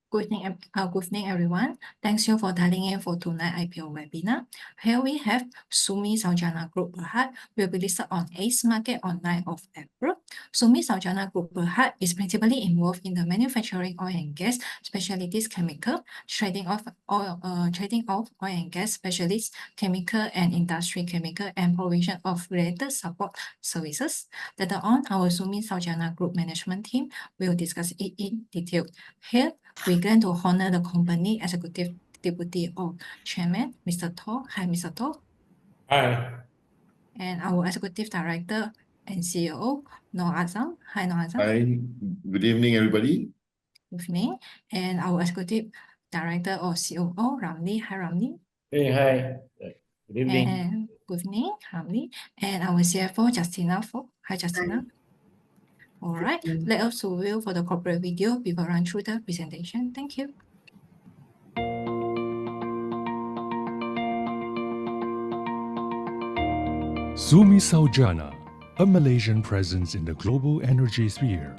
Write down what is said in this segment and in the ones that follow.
Good evening, everyone. Thanks you for dialing in for tonight's IPO webinar. Here we have SumiSaujana Group Bhd will be listed on ACE Market on 9th of April. SumiSaujana Group Bhd is principally involved in the manufacturing oil and gas specialties chemical, trading of oil and gas specialists, chemical and industry chemical, and provision of related support services. Later on, our SumiSaujana Group management team will discuss it in detail. Here, we're going to honor the company executive deputy of chairman, Mr. To. Hi, Mr. To. Hi. And our executive director and CEO, Noor Azam. Hi, Noor Azam. Hi, good evening, everybody. Good evening. And our executive director or COO, Ramli. Hi, Ramli. Hey, hi. Good evening. And good evening, Ramli. And our CFO, Justina. Hi, Justina. All right, let us review for the corporate video. We will run through the presentation. Thank you. SumiSaujana, a Malaysian presence in the global energy sphere.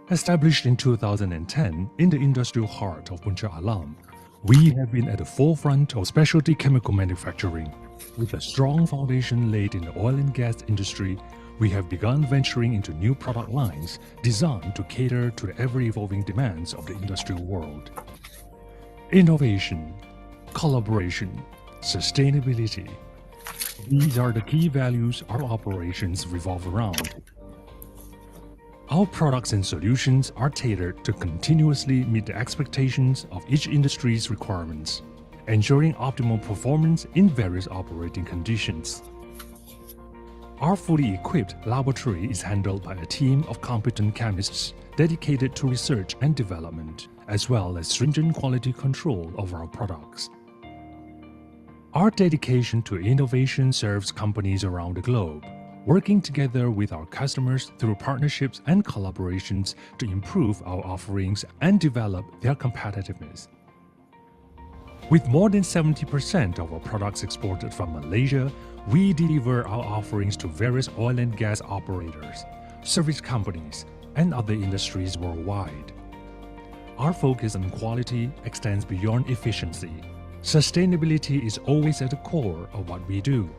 Established in 2010 in the industrial heart of Puncak Alam, we have been at the forefront of specialty chemical manufacturing. With a strong foundation laid in the oil and gas industry, we have begun venturing into new product lines designed to cater to the ever-evolving demands of the industrial world. Innovation, collaboration, sustainability. These are the key values our operations revolve around. Our products and solutions are tailored to continuously meet the expectations of each industry's requirements, ensuring optimal performance in various operating conditions. Our fully equipped laboratory is handled by a team of competent chemists dedicated to research and development, as well as stringent quality control of our products. Our dedication to innovation serves companies around the globe, working together with our customers through partnerships and collaborations to improve our offerings and develop their competitiveness. With more than 70% of our products exported from Malaysia, we deliver our offerings to various oil and gas operators, service companies, and other industries worldwide. Our focus on quality extends beyond efficiency. Sustainability is always at the core of what we do,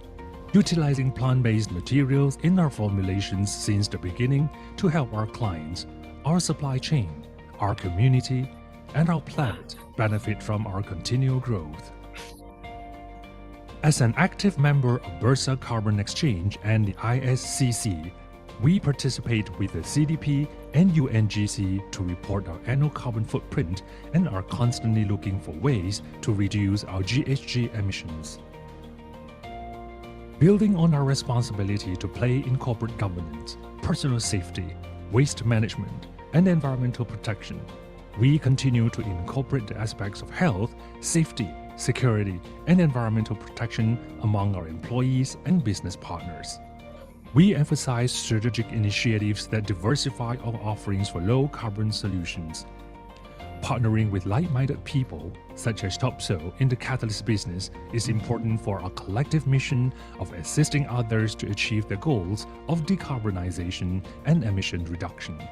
utilizing plant-based materials in our formulations since the beginning to help our clients, our supply chain, our community, and our planet benefit from our continual growth. As an active member of Bursa Carbon Exchange and the ISCC, we participate with the CDP and UNGC to report our annual carbon footprint and are constantly looking for ways to reduce our GHG emissions. Building on our responsibility to play in corporate governance, personal safety, waste management, and environmental protection, we continue to incorporate the aspects of health, safety, security, and environmental protection among our employees and business partners. We emphasize strategic initiatives that diversify our offerings for low-carbon solutions. Partnering with like-minded people, such as Topso in the catalyst business, is important for our collective mission of assisting others to achieve their goals of decarbonization and emission reduction.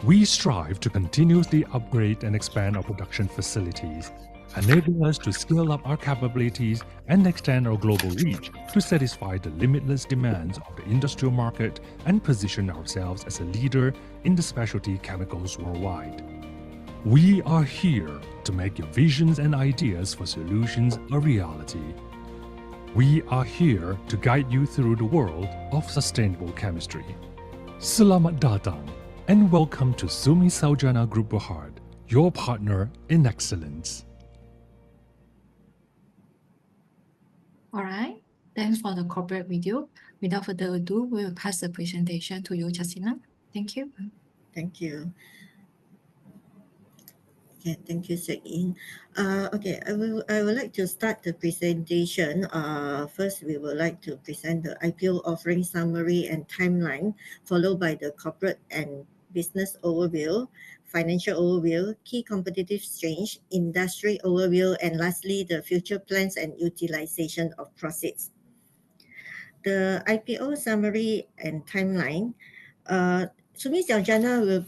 We strive to continuously upgrade and expand our production facilities, enabling us to scale up our capabilities and extend our global reach to satisfy the limitless demands of the industrial market and position ourselves as a leader in the specialty chemicals worldwide. We are here to make your visions and ideas for solutions a reality. We are here to guide you through the world of sustainable chemistry. Selamat datang and welcome to SumiSaujana Group Bhd, your partner in excellence. All right, thanks for the corporate video. Without further ado, we will pass the presentation to you, Justina. Thank you. Thank you. Okay, thank you, Sek-In. Okay, I would like to start the presentation. First, we would like to present the IPO offering summary and timeline, followed by the corporate and business overview, financial overview, key competitive strengths, industry overview, and lastly, the future plans and utilization of proceeds. The IPO summary and timeline. SumiSaujana will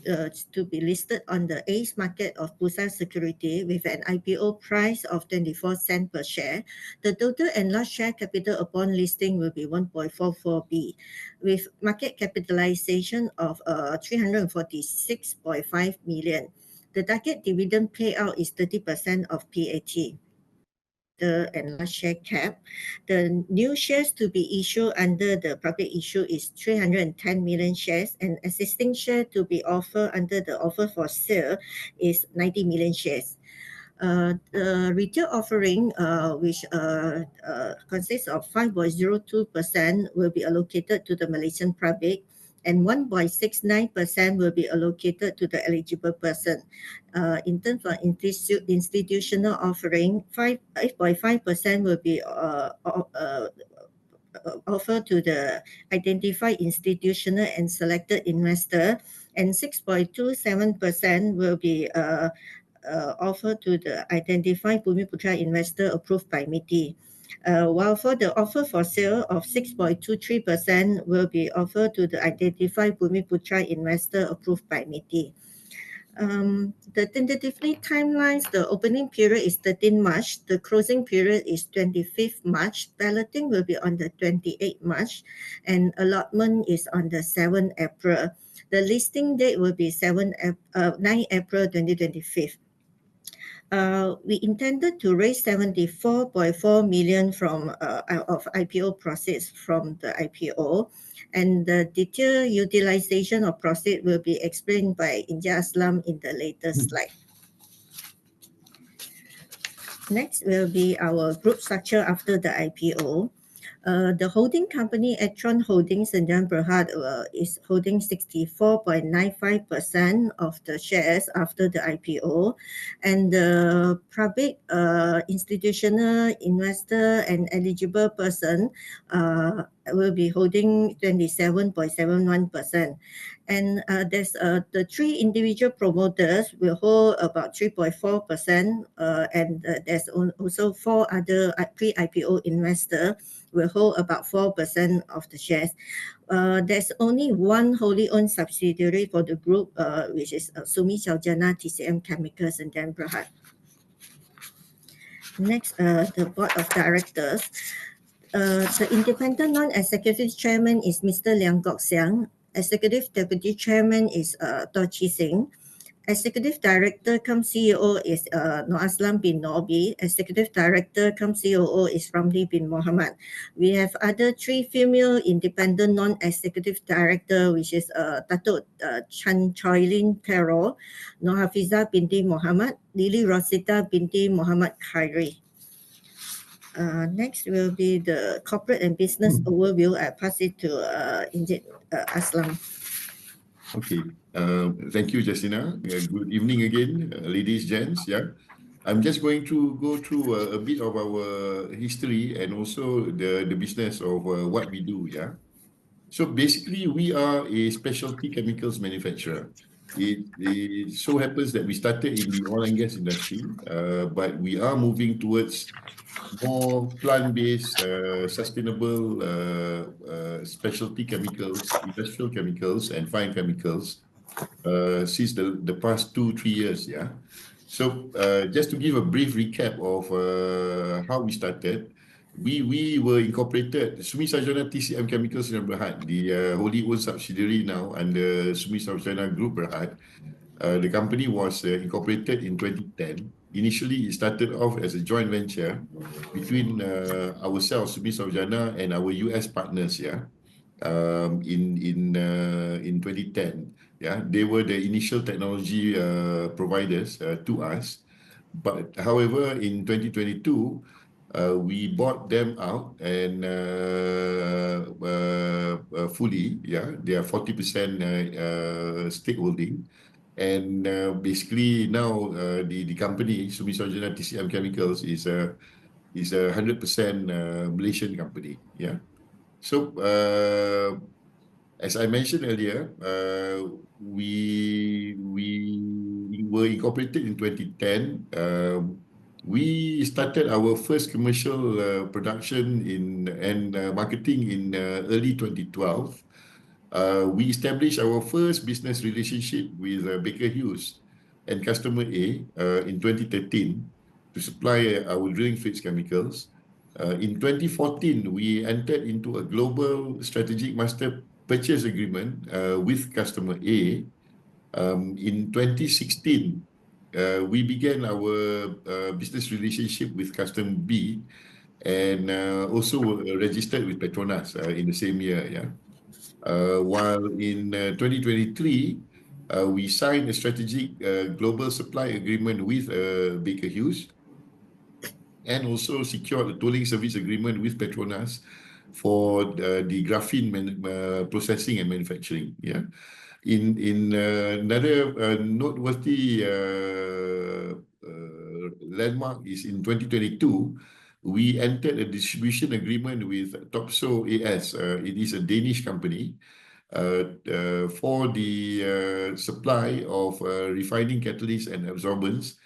to be listed on the ACE market of Bursa Security with an IPO price of 24 cents per share. The total enlarged share capital upon listing will be 1.44 B, with market capitalization of 346.5 million. The target dividend payout is 30% of PAT. The enlarged share cap. The new shares to be issued under the public issue is 310 million shares, and existing share to be offered under the offer for sale is 90 million shares. The retail offering, which consists of 5.02%, will be allocated to the Malaysian public, and 1.69% will be allocated to the eligible person. In terms of institutional offering, 8.5% will be offered to the identified institutional and selected investor, and 6.27% will be offer to the identified Bumiputra investor approved by MITI. While for the offer for sale of 6.23% will be offered to the identified Bumiputra investor approved by MITI. The tentatively timelines, the opening period is 13 March, the closing period is 25th March, balloting will be on the 28th March, and allotment is on the 7th April. The listing date will be 9 April 2025. We intended to raise 74.4 million from of IPO proceeds from the IPO, and the detailed utilization of proceeds will be explained by India Aslam in the later slide. Next will be our group structure after the IPO. The holding company, Etron Holdings and Berhad, is holding 64.95% of the shares after the IPO, and the public institutional investor and eligible person will be holding 27.71%. And there's the three individual promoters will hold about 3.4%, and there's also four other pre-IPO investors will hold about 4% of the shares. There's only one wholly owned subsidiary for the group, which is SumiSaujana TCM Chemicals and then Berhad. Next, the board of directors. The independent non-executive chairman is Mr. Liang Gok Siang. Executive deputy chairman is Toh Chi Sing. Executive Director cum CEO is Noor Aslam bin Nobi. Executive Director cum COO is Ramli bin Mohammed. We have other three female independent non-executive director, which is Datuk Chan Choi Lin Carol, Noor Hafiza binti Mohammed, Lily Rosita binti Mohammed Khairi. Next will be the corporate and business overview. I pass it to Aslam. Okay. Thank you, Justina. Good evening again, ladies, gents. Yeah, I'm just going to go through a bit of our history and also the business of what we do. Yeah. So basically, we are a specialty chemicals manufacturer. It so happens that we started in the oil and gas industry, but we are moving towards more plant-based, sustainable specialty chemicals, industrial chemicals, and fine chemicals since the past 2-3 years. Yeah. So just to give a brief recap of how we started, we were incorporated, SumiSaujana TCM Chemicals in Berhad, the wholly owned subsidiary now under SumiSaujana Group Bhd. The company was incorporated in 2010. Initially, it started off as a joint venture between ourselves, SumiSaujana, and our US partners. Yeah, in 2010. Yeah, they were the initial technology providers to us. But however, in 2022, we bought them out and fully. Yeah, they are 40% stakeholding. And basically now the company SumiSaujana TCM Chemicals is a 100% Malaysian company. Yeah. So as I mentioned earlier, we were incorporated in 2010. We started our first commercial production and marketing in early 2012. we established our first business relationship with Baker Hughes and customer A in 2013 to supply our drilling fluids chemicals. In 2014, we entered into a global strategic master purchase agreement with customer A. In 2016, we began our business relationship with customer B and also registered with Petronas in the same year. Yeah. While in 2023, we signed a strategic global supply agreement with Baker Hughes and also secured a tolling service agreement with Petronas for the graphene processing and manufacturing. Yeah. In another noteworthy landmark is in 2022, we entered a distribution agreement with Topso AS. It is a Danish company for the supply of refining catalysts and absorbents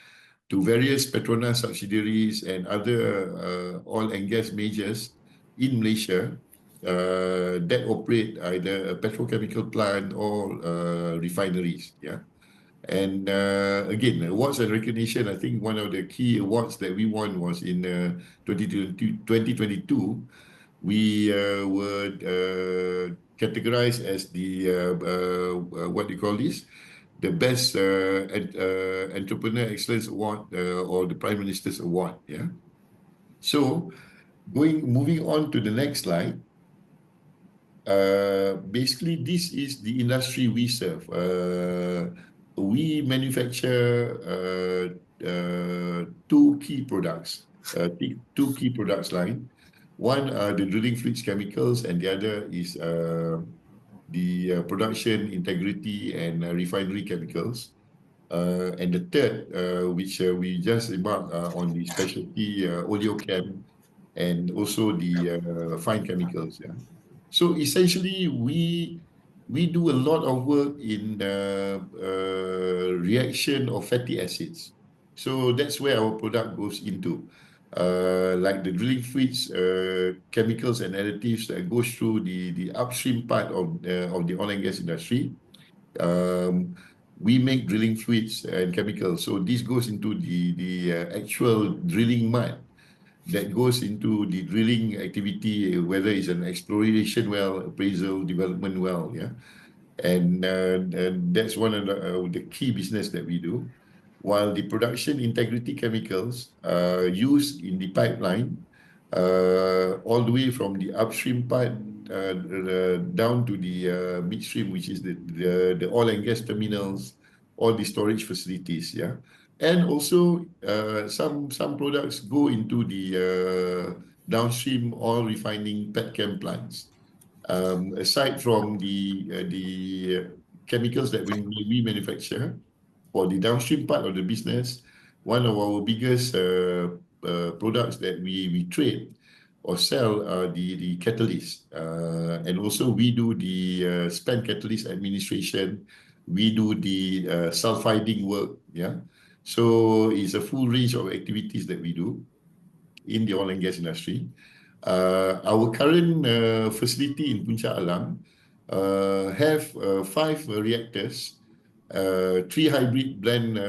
to various Petronas subsidiaries and other oil and gas majors in Malaysia that operate either a petrochemical plant or refineries. Yeah. And again, awards and recognition, I think one of the key awards that we won was in 2022. We were categorized as the, what do you call this? The best Entrepreneur Excellence Award or the Prime Minister's Award. Yeah. So moving on to the next slide. Basically, this is the industry we serve. We manufacture two key products line. One are the drilling fluids chemicals, and the other is the production integrity and refinery chemicals. And the third, which we just embarked on the specialty oleochem and also the fine chemicals. Yeah. So essentially, we do a lot of work in reaction of fatty acids. So that's where our product goes into. Like the drilling fluids, chemicals and additives that goes through the upstream part of the oil and gas industry. We make drilling fluids and chemicals. So this goes into the actual drilling mud that goes into the drilling activity, whether it's an exploration well, appraisal, development well. Yeah. And that's one of the key business that we do. While the production integrity chemicals are used in the pipeline, all the way from the upstream part down to the midstream, which is the oil and gas terminals, all the storage facilities. Yeah. And also some products go into the downstream oil refining petchem plants. Aside from the chemicals that we manufacture, for the downstream part of the business, one of our biggest products that we trade or sell are the catalysts. And also we do the spent catalyst administration. We do the sulfiding work. Yeah. So it's a full range of activities that we do in the oil and gas industry. Our current facility in Puncak Alam have 5 reactors, 3 hybrid blend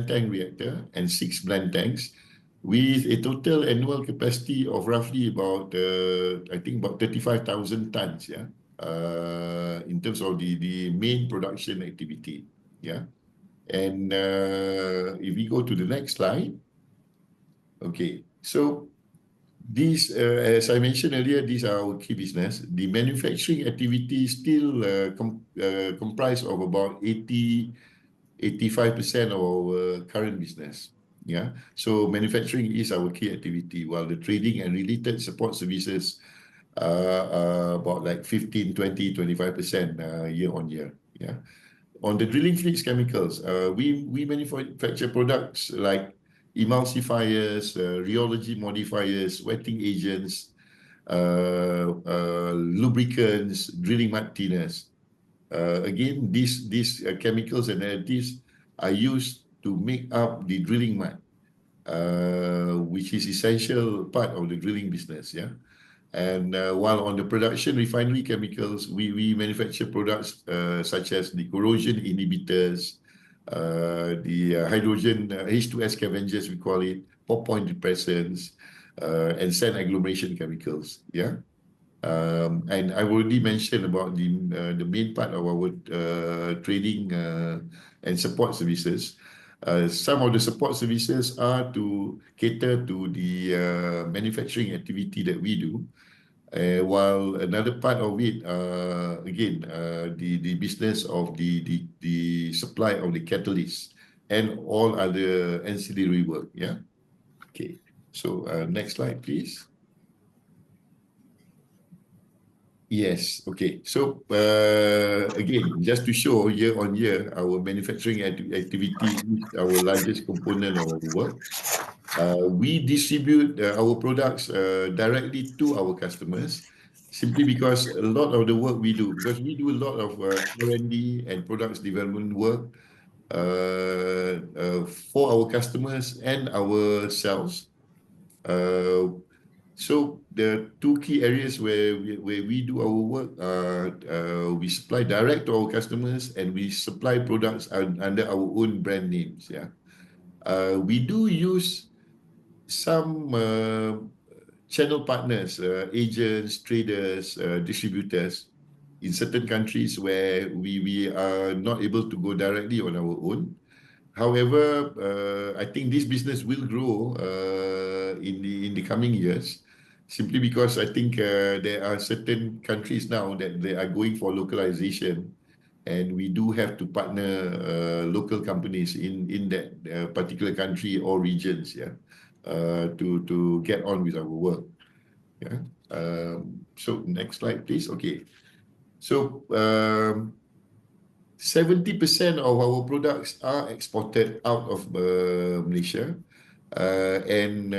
tank reactor and 6 blend tanks, with a total annual capacity of roughly about I think about 35,000 tons. Yeah. In terms of the main production activity. Yeah. And if we go to the next slide. Okay. So these, as I mentioned earlier, these are our key business. The manufacturing activity still comprise of about 85% of our current business. Yeah. So manufacturing is our key activity, while the trading and related support services are about like 15, 20, 25% year on year. Yeah. On the drilling fluids chemicals, we manufacture products like emulsifiers, rheology modifiers, wetting agents, lubricants, drilling mud thinners. Again, these chemicals and additives are used to make up the drilling mud, which is essential part of the drilling business. Yeah. And while on the production refinery chemicals, we manufacture products such as the corrosion inhibitors, the hydrogen H2S scavengers, we call it, pop point depressants, and sand agglomeration chemicals. Yeah. And I've already mentioned about the main part of our trading and support services. Some of the support services are to cater to the manufacturing activity that we do, while another part of it, again, the business of the supply of the catalysts and all other ancillary work. Yeah. Okay. So next slide, please. Yes. Okay. So again, just to show year on year, our manufacturing activity is our largest component of our work. We distribute our products directly to our customers, simply because a lot of the work we do, because we do a lot of R&D and products development work for our customers and ourselves. So the two key areas where we do our work, we supply direct to our customers, and we supply products under our own brand names. Yeah. We do use some channel partners, agents, traders, distributors in certain countries where we are not able to go directly on our own. However, I think this business will grow in the coming years, simply because I think there are certain countries now that they are going for localization, and we do have to partner local companies in that particular country or regions, yeah, to get on with our work. Yeah. So next slide, please. Okay. So 70% of our products are exported out of Malaysia, and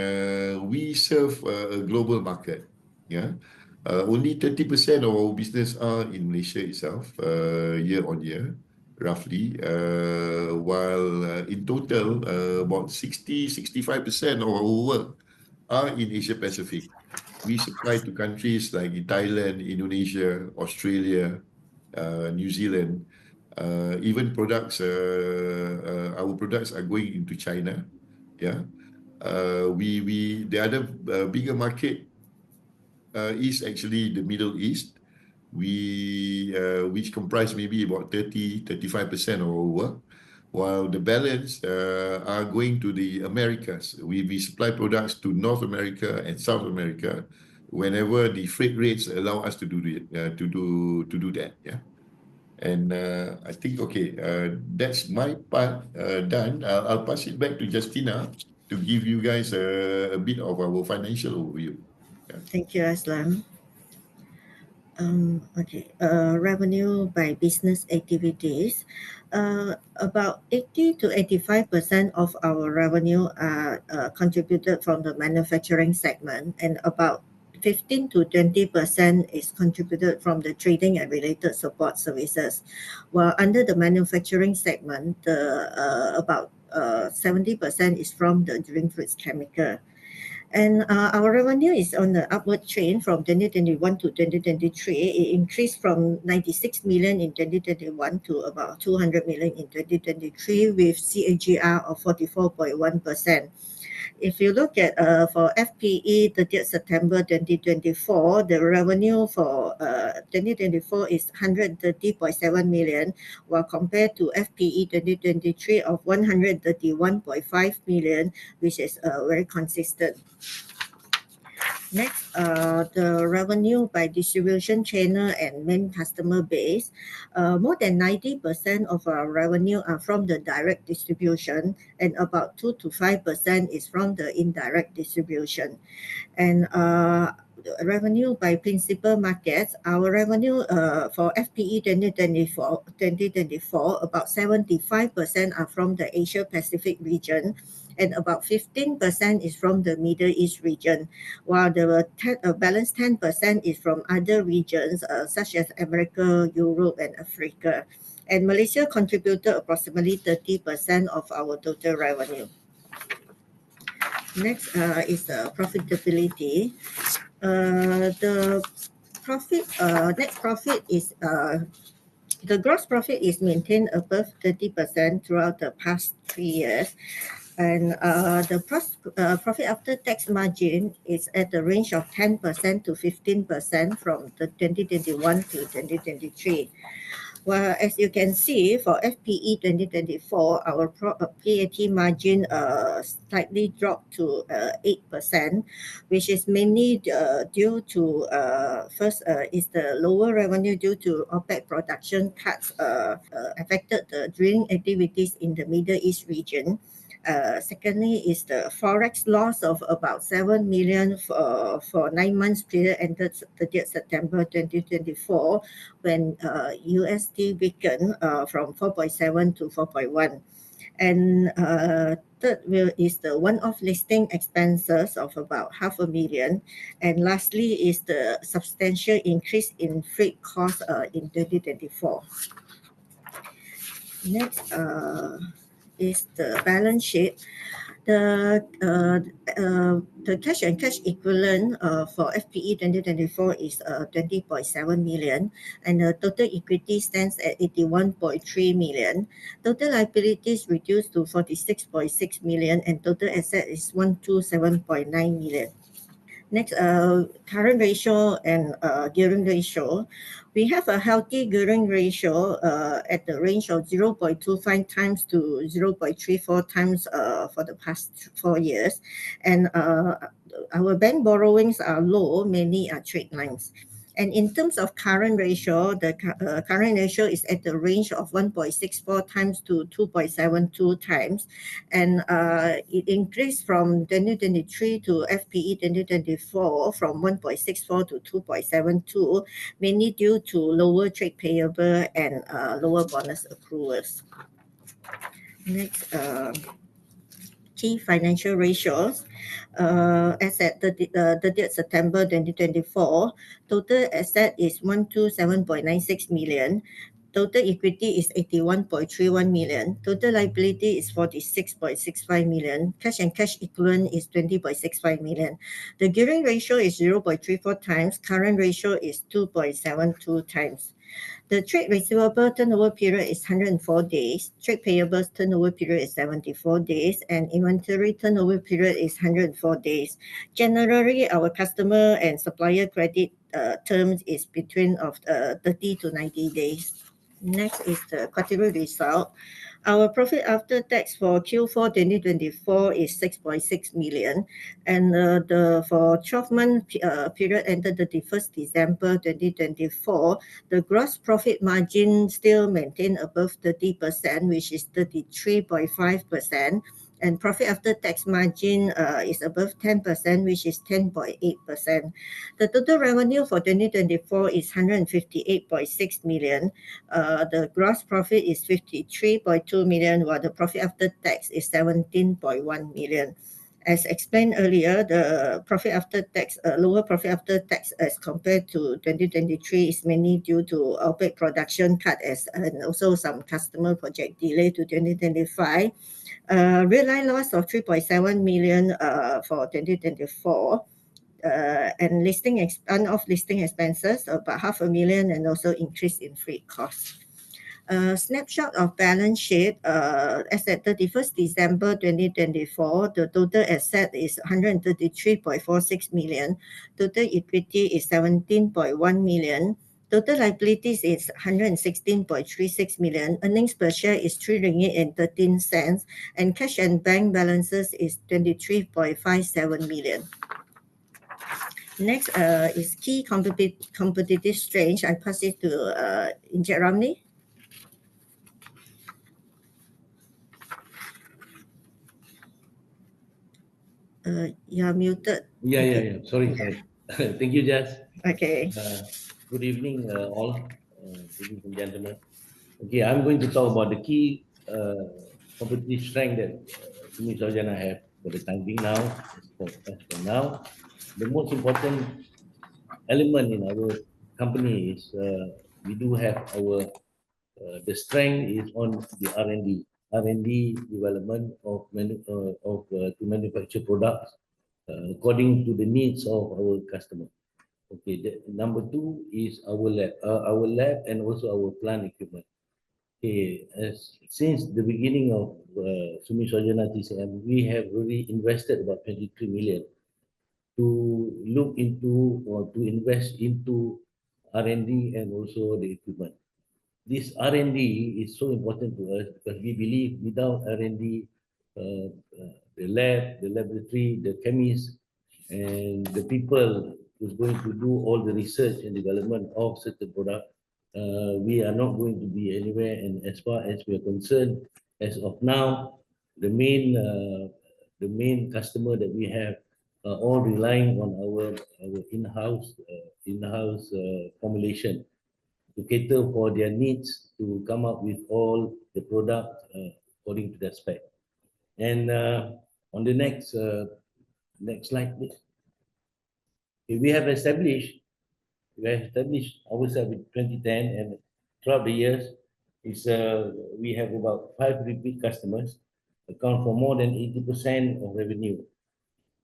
we serve a global market. Yeah. Only 30% of our business are in Malaysia itself, year on year, roughly, while in total, about 65% of our work are in Asia Pacific. We supply to countries like Thailand, Indonesia, Australia, New Zealand. Even products, our products are going into China. Yeah. The other bigger market is actually the Middle East, which comprise maybe about 35% of our work, while the balance are going to the Americas. We supply products to North America and South America whenever the freight rates allow us to do that. Yeah. And I think, okay, that's my part done. I'll pass it back to Justina to give you guys a bit of our financial overview. Yeah. Thank you, Aslam. Okay, revenue by business activities. About 80 to 85% of our revenue are contributed from the manufacturing segment, and about 15 to 20% is contributed from the trading and related support services. While under the manufacturing segment, about 70% is from the drink fruits chemical. And our revenue is on the upward trend from 2021 to 2023. It increased from 96 million in 2021 to about 200 million in 2023, with CAGR of 44.1%. If you look at for FPE 30th September 2024, the revenue for 2024 is 130.7 million, while compared to FPE 2023 of 131.5 million, which is very consistent. Next, the revenue by distribution channel and main customer base. More than 90% of our revenue are from the direct distribution, and about 2 to 5% is from the indirect distribution. And revenue by principal markets, our revenue for FPE 2024, about 75% are from the Asia Pacific region, and about 15% is from the Middle East region, while the balance 10% is from other regions such as America, Europe, and Africa. And Malaysia contributed approximately 30% of our total revenue. Next is profitability. The profit, net profit is the gross profit is maintained above 30% throughout the past 3 years, and the profit after tax margin is at the range of 10% to 15% from the 2021 to 2023. Well, as you can see, for FPE 2024, our PAT margin slightly dropped to 8%, which is mainly due to first is the lower revenue due to OPEC production cuts affected the drilling activities in the Middle East region. Secondly is the forex loss of about 7 million for 9 months period ended 30th September 2024 when USD weakened from 4.7 to 4.1. And third is the one-off listing expenses of about 500,000. And lastly is the substantial increase in freight costs in 2024. Next is the balance sheet. The cash and cash equivalent for FPE 2024 is 20.7 million, and the total equity stands at 81.3 million. Total liabilities reduced to 46.6 million, and total asset is 127.9 million. Next, current ratio and gearing ratio. We have a healthy gearing ratio at the range of 0.25 times to 0.34 times for the past 4 years. And our bank borrowings are low, many are trade lines. And in terms of current ratio, the current ratio is at the range of 1.64 times to 2.72 times. And it increased from 2023 to FPE 2024 from 1.64 to 2.72, mainly due to lower trade payable and lower bonus accruals. Next, key financial ratios. As at 30th September 2024, total asset is 127.96 million. Total equity is 81.31 million. Total liability is 46.65 million. Cash and cash equivalent is 20.65 million. The gearing ratio is 0.34 times. Current ratio is 2.72 times. The trade receivable turnover period is 104 days. Trade payables turnover period is 74 days. And inventory turnover period is 104 days. Generally, our customer and supplier credit terms is between 30 to 90 days. Next is the quarterly result. Our profit after tax for Q4 2024 is 6.6 million, and for 12-month period ended 31st December 2024, the gross profit margin still maintained above 30%, which is 33.5%. And profit after tax margin is above 10%, which is 10.8%. The total revenue for 2024 is 158.6 million. The gross profit is 53.2 million, while the profit after tax is 17.1 million. As explained earlier, the profit after tax, lower profit after tax as compared to 2023 is mainly due to OPEC production cut and also some customer project delay to 2025. Realized loss of 3.7 million for 2024. And one-off listing expenses about 500,000 and also increase in freight costs. Snapshot of balance sheet as at 31st December 2024, the total asset is 133.46 million. Total equity is 17.1 million. Total liabilities is 116.36 million. Earnings per share is 3 ringgit and 13 cents. And cash and bank balances is 23.57 million. Next is key competitive strength. I pass it to Encik Ramli. You're muted. Yeah. Sorry. Thank you, Jess. Okay. Good evening, all, ladies and gentlemen. Okay, I'm going to talk about the key competitive strength that SumiSaujana have for the time being now. As for now, the most important element in our company is we do have our the strength is on the R&D development of to manufacture products according to the needs of our customer. Okay, number two is our lab and also our plant equipment. Okay, since the beginning of SumiSaujana TCM, we have really invested about 23 million to look into or to invest into R&D and also the equipment. This R&D is so important to us because we believe without R&D, the lab, the laboratory, the chemists, and the people who's going to do all the research and development of certain product, we are not going to be anywhere. And as far as we are concerned, as of now, the main customer that we have are all relying on our in-house formulation to cater for their needs to come up with all the product according to their spec. And on the next slide, please. We have established ourselves in 2010, and throughout the years, we have about 5 repeat customers, account for more than 80% of revenue,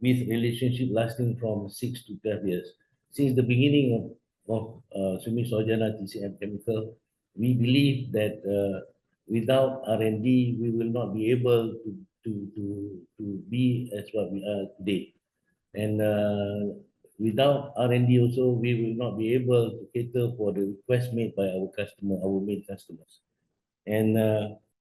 with relationship lasting from 6 to 12 years. Since the beginning of SumiSaujana TCM Chemical, we believe that without R&D, we will not be able to be as what we are today. And without R&D also, we will not be able to cater for the request made by our main customers. And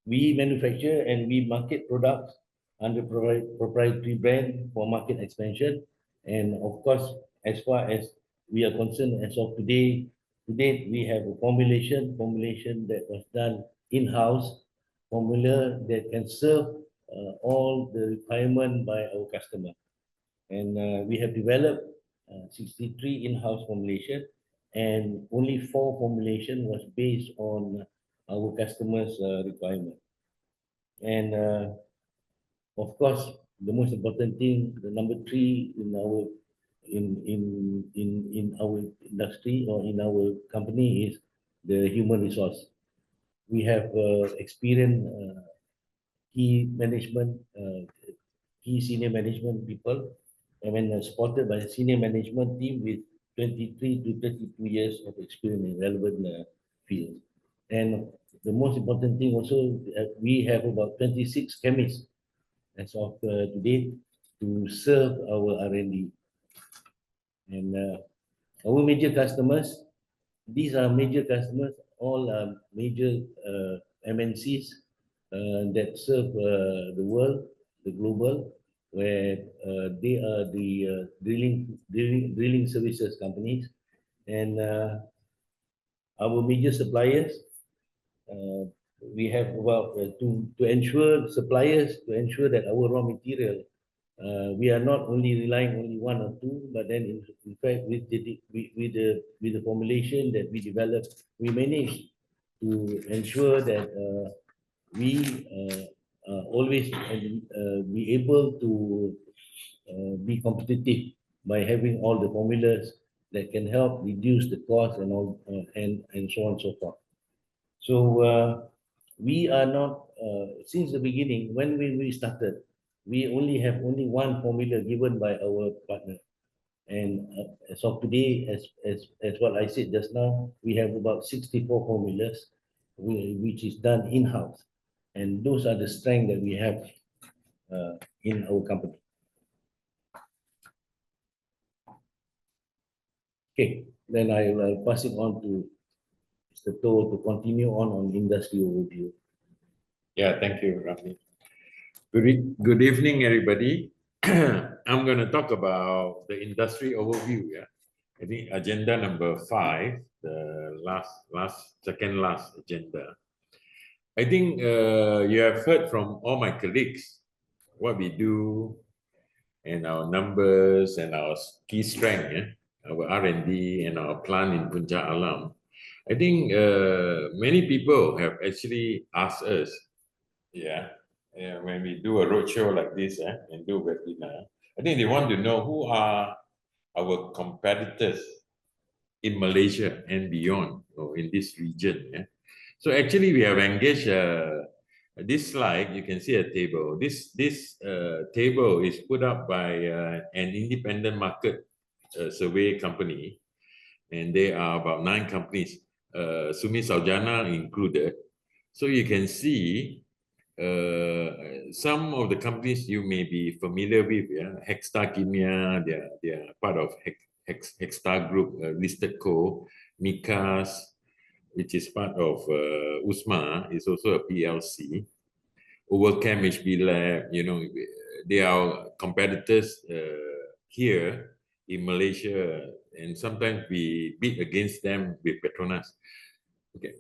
we manufacture and we market products under proprietary brand for market expansion. And of course, as far as we are concerned, as of today, we have a formulation that was done in-house, formula that can serve all the requirement by our customer. And we have developed 63 in-house formulation, and only 4 formulation was based on our customers' requirement. And of course, the most important thing, the number 3 in our industry or in our company is the human resource. We have experienced key senior management people, and when supported by a senior management team with 23 to 32 years of experience in relevant fields. And the most important thing also, we have about 26 chemists as of today to serve our R&D. And our major customers, these are major customers, all are major MNCs that serve the world, the global, where they are the drilling services companies. And our major suppliers, we have about to ensure suppliers, to ensure that our raw material, we are not only relying only 1 or 2, but then in fact with the formulation that we developed, we managed to ensure that we always be able to be competitive by having all the formulas that can help reduce the cost and all and so on and so forth. So we are not since the beginning when we started, we only have 1 formula given by our partner. And as of today, as what I said just now, we have about 64 formulas which is done in-house. And those are the strengths that we have in our company. Okay, then I will pass it on to Mr. Toh to continue on industry overview. Yeah, thank you, Rami. Good evening, everybody. I'm going to talk about the industry overview. Yeah, I think agenda number 5, the second last agenda. I think you have heard from all my colleagues what we do and our numbers and our key strength, yeah? Our R&D and our plant in Puncak Alam. I think many people have actually asked us, when we do a roadshow like this and do a webinar, I think they want to know who are our competitors in Malaysia and beyond, or in this region. Yeah? So actually we have engaged a this slide, you can see a table. This table is put up by an independent market survey company, and there are about 9 companies, SumiSaujana included. So you can see some of the companies you may be familiar with. Yeah, Hexstar Kimia, they are part of Hexstar Group listed co. Mikas, which is part of USMA, is also a PLC. Overcam, HB Lab, you know, they are competitors here in Malaysia, and sometimes we bid against them with Petronas. Okay,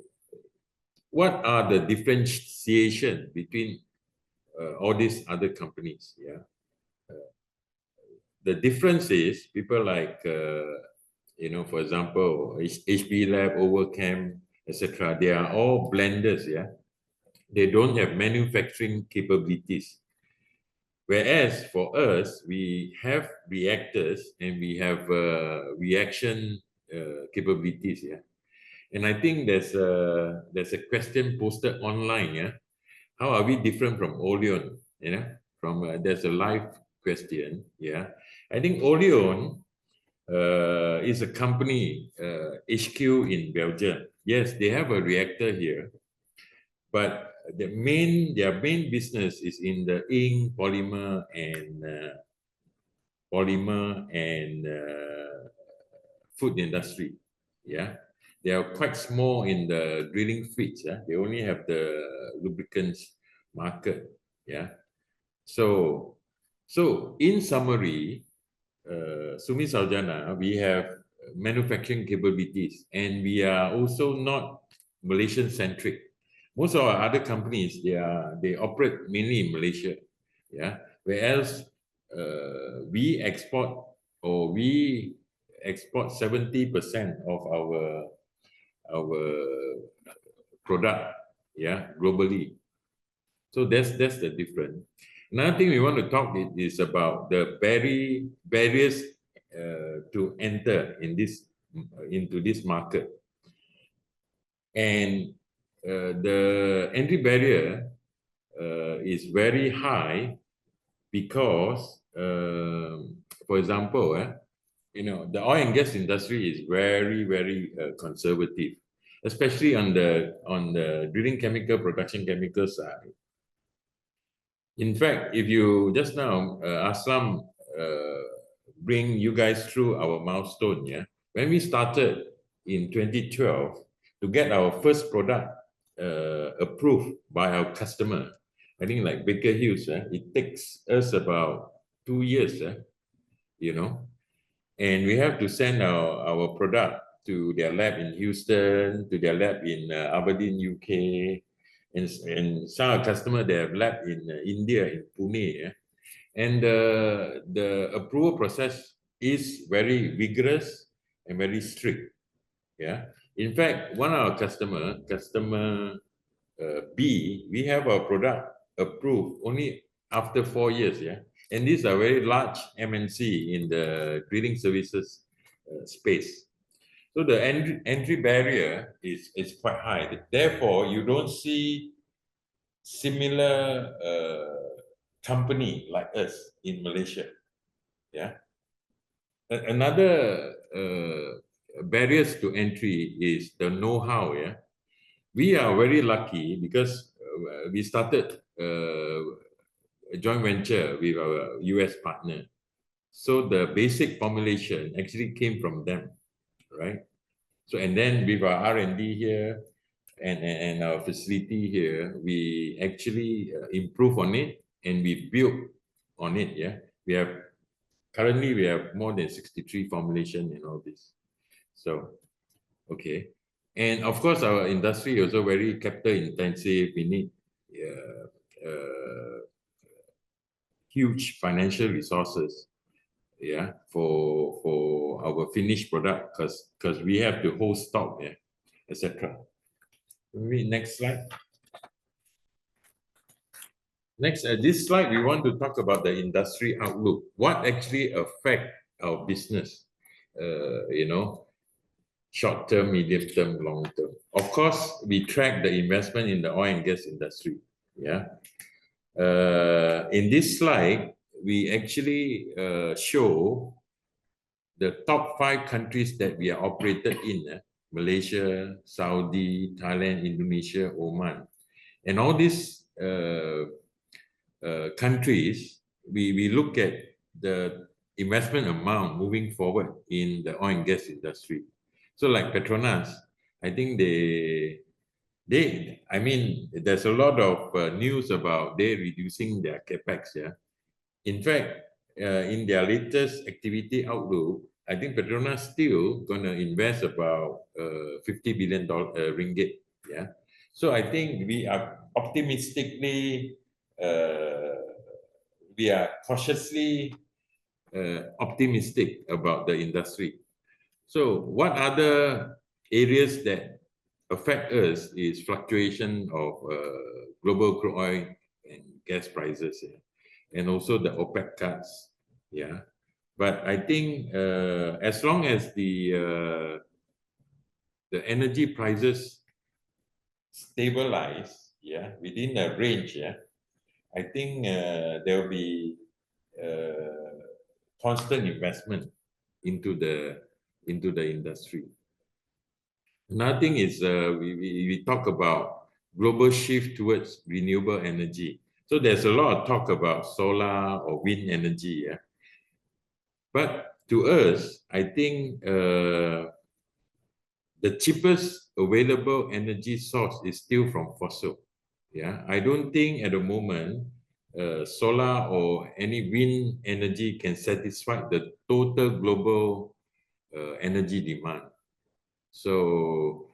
what are the differentiation between all these other companies? Yeah, the difference is people like you know, for example, HB Lab, Overcam, etc. They are all blenders. Yeah, they don't have manufacturing capabilities. Whereas for us, we have reactors and we have reaction capabilities. Yeah, and I think there's a question posted online. Yeah, how are we different from Oleon? You know, from there's a live question. Yeah, I think Oleon is a company HQ in Belgium. Yes, they have a reactor here, but their main business is in the ink, polymer, and food industry. Yeah, they are quite small in the drilling fluids. Yeah, they only have the lubricants market. Yeah, so in summary, SumiSaujana, we have manufacturing capabilities, and we are also not Malaysian centric. Most of our other companies, they operate mainly in Malaysia. Yeah, whereas we export 70% of our product, yeah, globally. So that's the difference. Another thing we want to talk is about the barriers to enter into this market. And the entry barrier is very high because, for example, you know, the oil and gas industry is very conservative, especially on the drilling chemical, production chemical side. In fact, if you just now, Aslam bring you guys through our milestone, yeah, when we started in 2012 to get our first product approved by our customer, I think like Baker Hughes, it takes us about 2 years, you know, and we have to send our product to their lab in Houston, to their lab in Aberdeen, UK, and some customer they have lab in India, in Pune. Yeah? And the approval process is very vigorous and very strict. Yeah. In fact, one of our customer B, we have our product approved only after 4 years. Yeah. And these are very large MNC in the drilling services space. So the entry barrier is quite high. Therefore, you don't see similar company like us in Malaysia. Yeah. Another barriers to entry is the know-how. Yeah. We are very lucky because we started a joint venture with our US partner. So the basic formulation actually came from them, right? So, and then with our R&D here and our facility here, we actually improve on it and we built on it. Yeah, currently we have more than 63 formulation in all this. So, okay. And of course, our industry is also very capital intensive. We need huge financial resources, yeah, for our finished product, because we have to hold stock, yeah, etc. Next slide. Next, this slide we want to talk about the industry outlook. What actually affect our business? You know, short term, medium term, long term. Of course, we track the investment in the oil and gas industry. Yeah. In this slide, we actually show the top 5 countries that we are operated in, Malaysia, Saudi, Thailand, Indonesia, Oman. And all these countries, we look at the investment amount moving forward in the oil and gas industry. So like Petronas, I think I mean, there's a lot of news about they reducing their capex. Yeah, in fact, in their latest activity outlook, I think Petronas still gonna invest about 50 billion ringgit. Yeah, so I think we are optimistically, we are cautiously optimistic about the industry. So what other areas that affect us is fluctuation of global crude oil and gas prices, yeah, and also the OPEC cuts, yeah. But I think as long as the energy prices stabilize, yeah, within a range, yeah, I think there will be constant investment into the industry. Another thing is we talk about global shift towards renewable energy. So there's a lot of talk about solar or wind energy. Yeah? But to us, I think the cheapest available energy source is still from fossil. Yeah, I don't think at the moment solar or any wind energy can satisfy the total global energy demand. So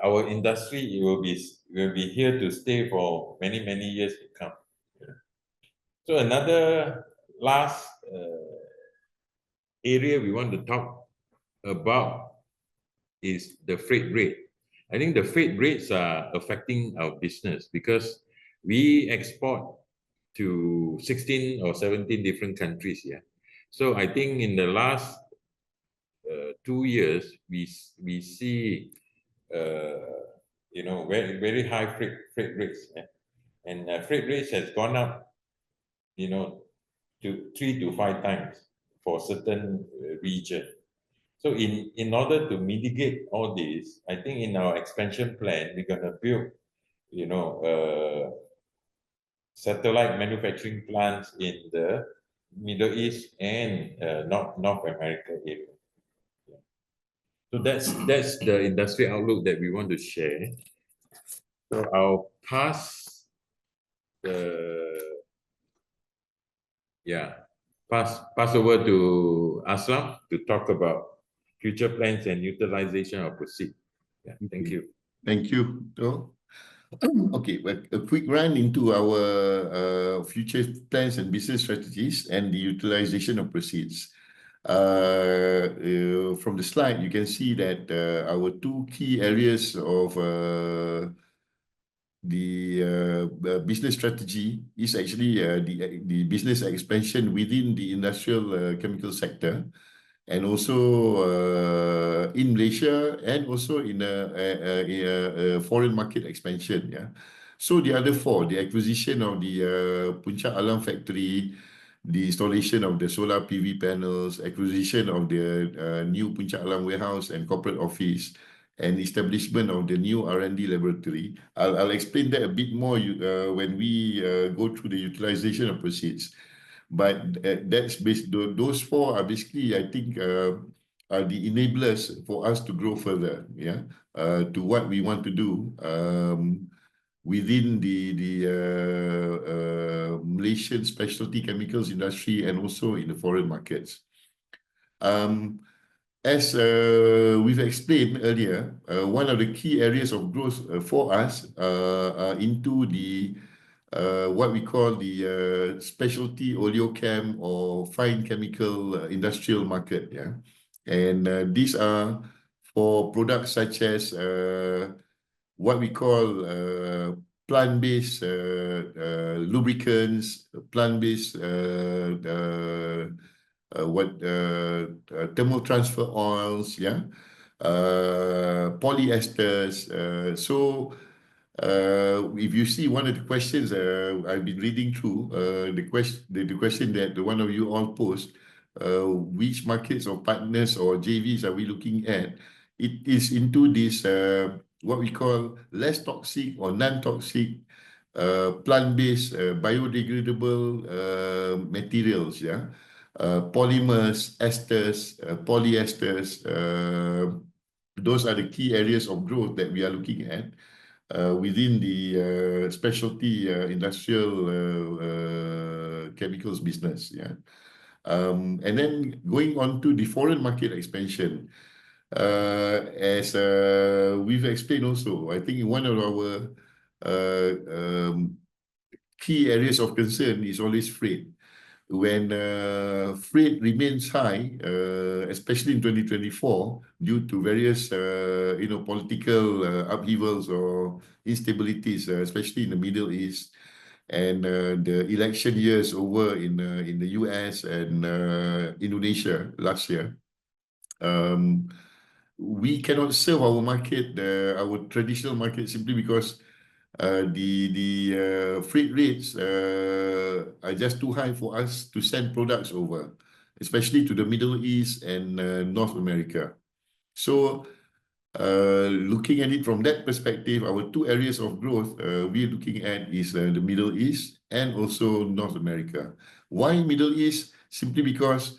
our industry will be here to stay for many years to come. Yeah. So another last area we want to talk about is the freight rate. I think the freight rates are affecting our business because we export to 16 or 17 different countries. Yeah. So I think in the last 2 years, we see very high freight rates, yeah? And freight rates has gone up, to 3 to 5 times for certain region. So in order to mitigate all this, I think in our expansion plan, we're gonna build, satellite manufacturing plants in the Middle East and North America area. Yeah. So that's the industry outlook that we want to share. So I'll pass over to Aslam to talk about future plans and utilization of proceeds. Yeah, thank you. Thank you. Okay, well, a quick run into our future plans and business strategies and the utilization of proceeds. From the slide, you can see that our 2 key areas of the business strategy is actually the business expansion within the industrial chemical sector, and also in Malaysia, and also in a foreign market expansion. Yeah. So the other 4, the acquisition of the Puncak Alam factory, the installation of the solar PV panels, acquisition of the new Puncak Alam warehouse and corporate office, and establishment of the new R&D laboratory. I'll explain that a bit more when we go through the utilization of proceeds. But those 4 are basically, I think, are the enablers for us to grow further, yeah, to what we want to do within the Malaysian specialty chemicals industry and also in the foreign markets. As we've explained earlier, one of the key areas of growth for us are into the what we call the specialty oleochem or fine chemical industrial market. Yeah, and these are for products such as what we call plant-based lubricants, plant-based thermal transfer oils, yeah, polyesters. So if you see one of the questions I've been reading through, the question that one of you all posed, which markets or partners or JVs are we looking at? It is into this what we call less toxic or non-toxic plant-based biodegradable materials, yeah, polymers, esters, polyesters. Those are the key areas of growth that we are looking at within the specialty industrial chemicals business, yeah. And then going on to the foreign market expansion, as we've explained also, I think one of our key areas of concern is always freight. When freight remains high, especially in 2024, due to various political upheavals or instabilities, especially in the Middle East, and the election years over in the US and Indonesia last year, we cannot serve our market, our traditional market, simply because the freight rates are just too high for us to send products over, especially to the Middle East and North America. So looking at it from that perspective, our two areas of growth we're looking at is the Middle East and also North America. Why Middle East? Simply because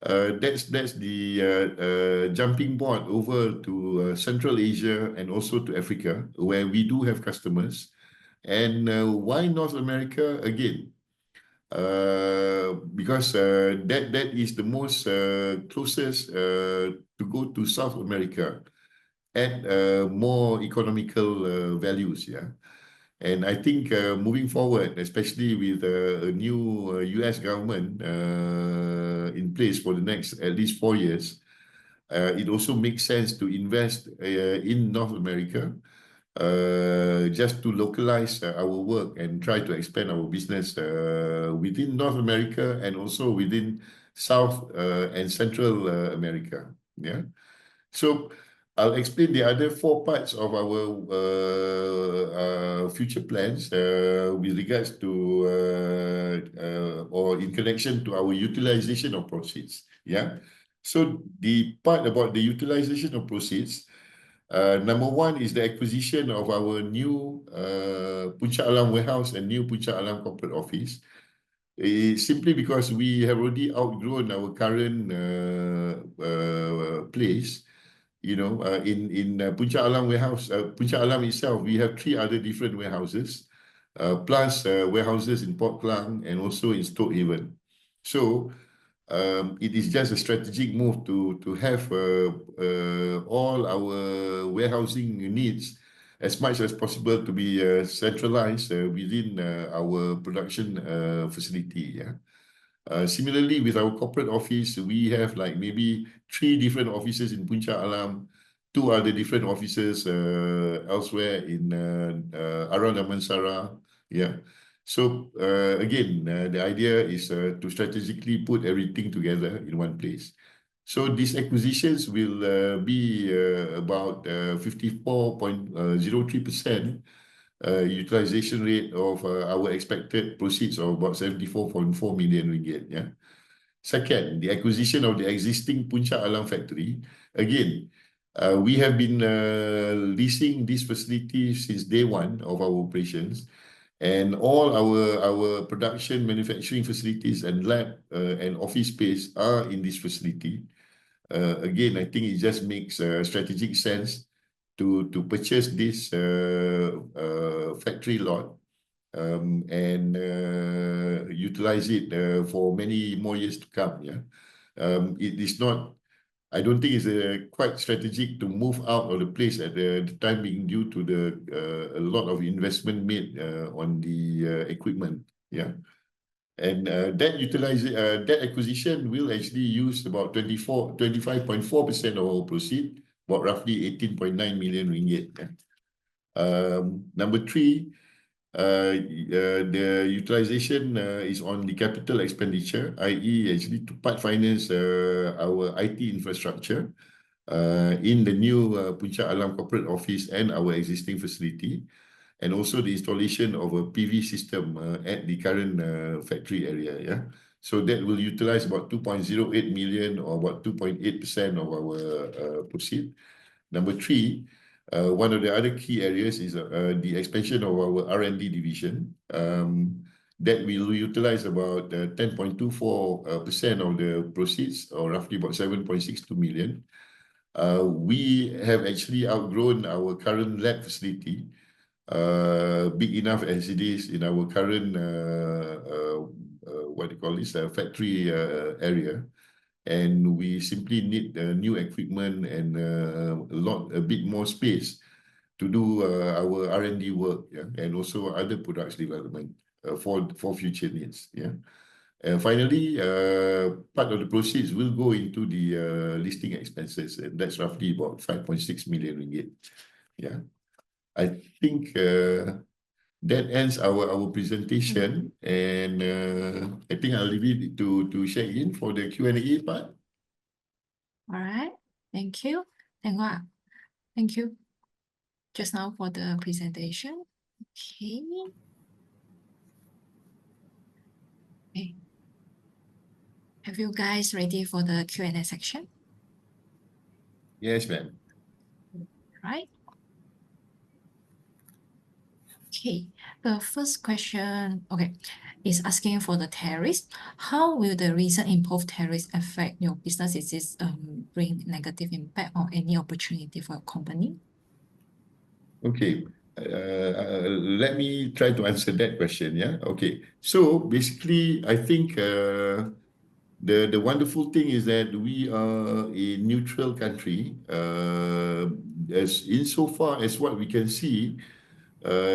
that's the jumping board over to Central Asia and also to Africa, where we do have customers. And why North America? Again, because that is the most closest to go to South America at more economical values, yeah. And I think moving forward, especially with a new US government in place for the next at least 4 years, it also makes sense to invest in North America just to localize our work and try to expand our business within North America and also within South and Central America. Yeah. So I'll explain the other 4 parts of our future plans with regards to or in connection to our utilization of proceeds. Yeah. So the part about the utilization of proceeds, number 1 is the acquisition of our new Puncak Alam warehouse and new Puncak Alam corporate office. Simply because we have already outgrown our current place. You know, in Puncak Alam warehouse, Puncak Alam itself, we have 3 other different warehouses, plus warehouses in Port Klang and also in Stokehaven. So it is just a strategic move to have all our warehousing needs as much as possible to be centralized within our production facility. Yeah. Similarly, with our corporate office, we have like maybe 3 different offices in Puncak Alam, 2 other different offices elsewhere in around Damansara. Yeah. So again, the idea is to strategically put everything together in one place. So these acquisitions will be about 54.03% utilization rate of our expected proceeds of about 74.4 million ringgit. Yeah. Second, the acquisition of the existing Puncak Alam factory. Again, we have been leasing this facility since day 1 of our operations, and all our production, manufacturing facilities and lab and office space are in this facility. Again, I think it just makes strategic sense to purchase this factory lot and utilize it for many more years to come. Yeah, it is not. I don't think it's quite strategic to move out of the place at the time being due to the a lot of investment made on the equipment. Yeah. And that acquisition will actually use about 25.4% of our proceed, about roughly 18.9 million ringgit. Number 3, the utilization is on the capital expenditure, i.e. actually to part finance our IT infrastructure in the new Puncak Alam corporate office and our existing facility. and also the installation of a PV system at the current factory area. Yeah, so that will utilize about 2.08 million or about 2.8% of our proceed. Number three, one of the other key areas is the expansion of our R&D division. That will utilize about 10.24% of the proceeds, or roughly about 7.62 million. We have actually outgrown our current lab facility, big enough as it is in our current what do you call this, factory area, and we simply need new equipment and a bit more space to do our R&D work, yeah, and also other products development for future needs. Yeah. Finally, part of the proceeds will go into the listing expenses, and that's roughly about 5.6 million ringgit. Yeah, I think that ends our presentation, and I think I'll leave it to Shane for the Q&A part. All right, thank you. Thank you just now for the presentation. Okay. Okay. Have you guys ready for the Q&A section? Yes, ma'am. Right. Okay, the first question, is asking for the tariffs. How will the recent imposed tariffs affect your business? Is this bring negative impact or any opportunity for your company? Okay, let me try to answer that question. Yeah. Okay. So basically, I think the wonderful thing is that we are a neutral country. As insofar as what we can see,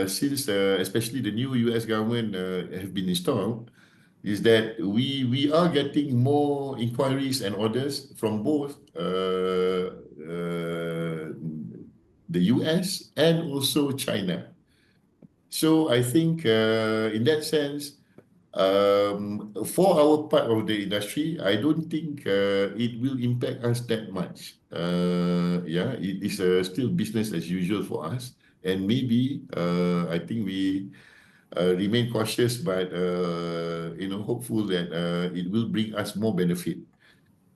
since especially the new US government have been installed, is that we are getting more inquiries and orders from both the US and also China. So I think in that sense, for our part of the industry, I don't think it will impact us that much. Yeah, it is still business as usual for us, and maybe I think we remain cautious, but hopeful that it will bring us more benefit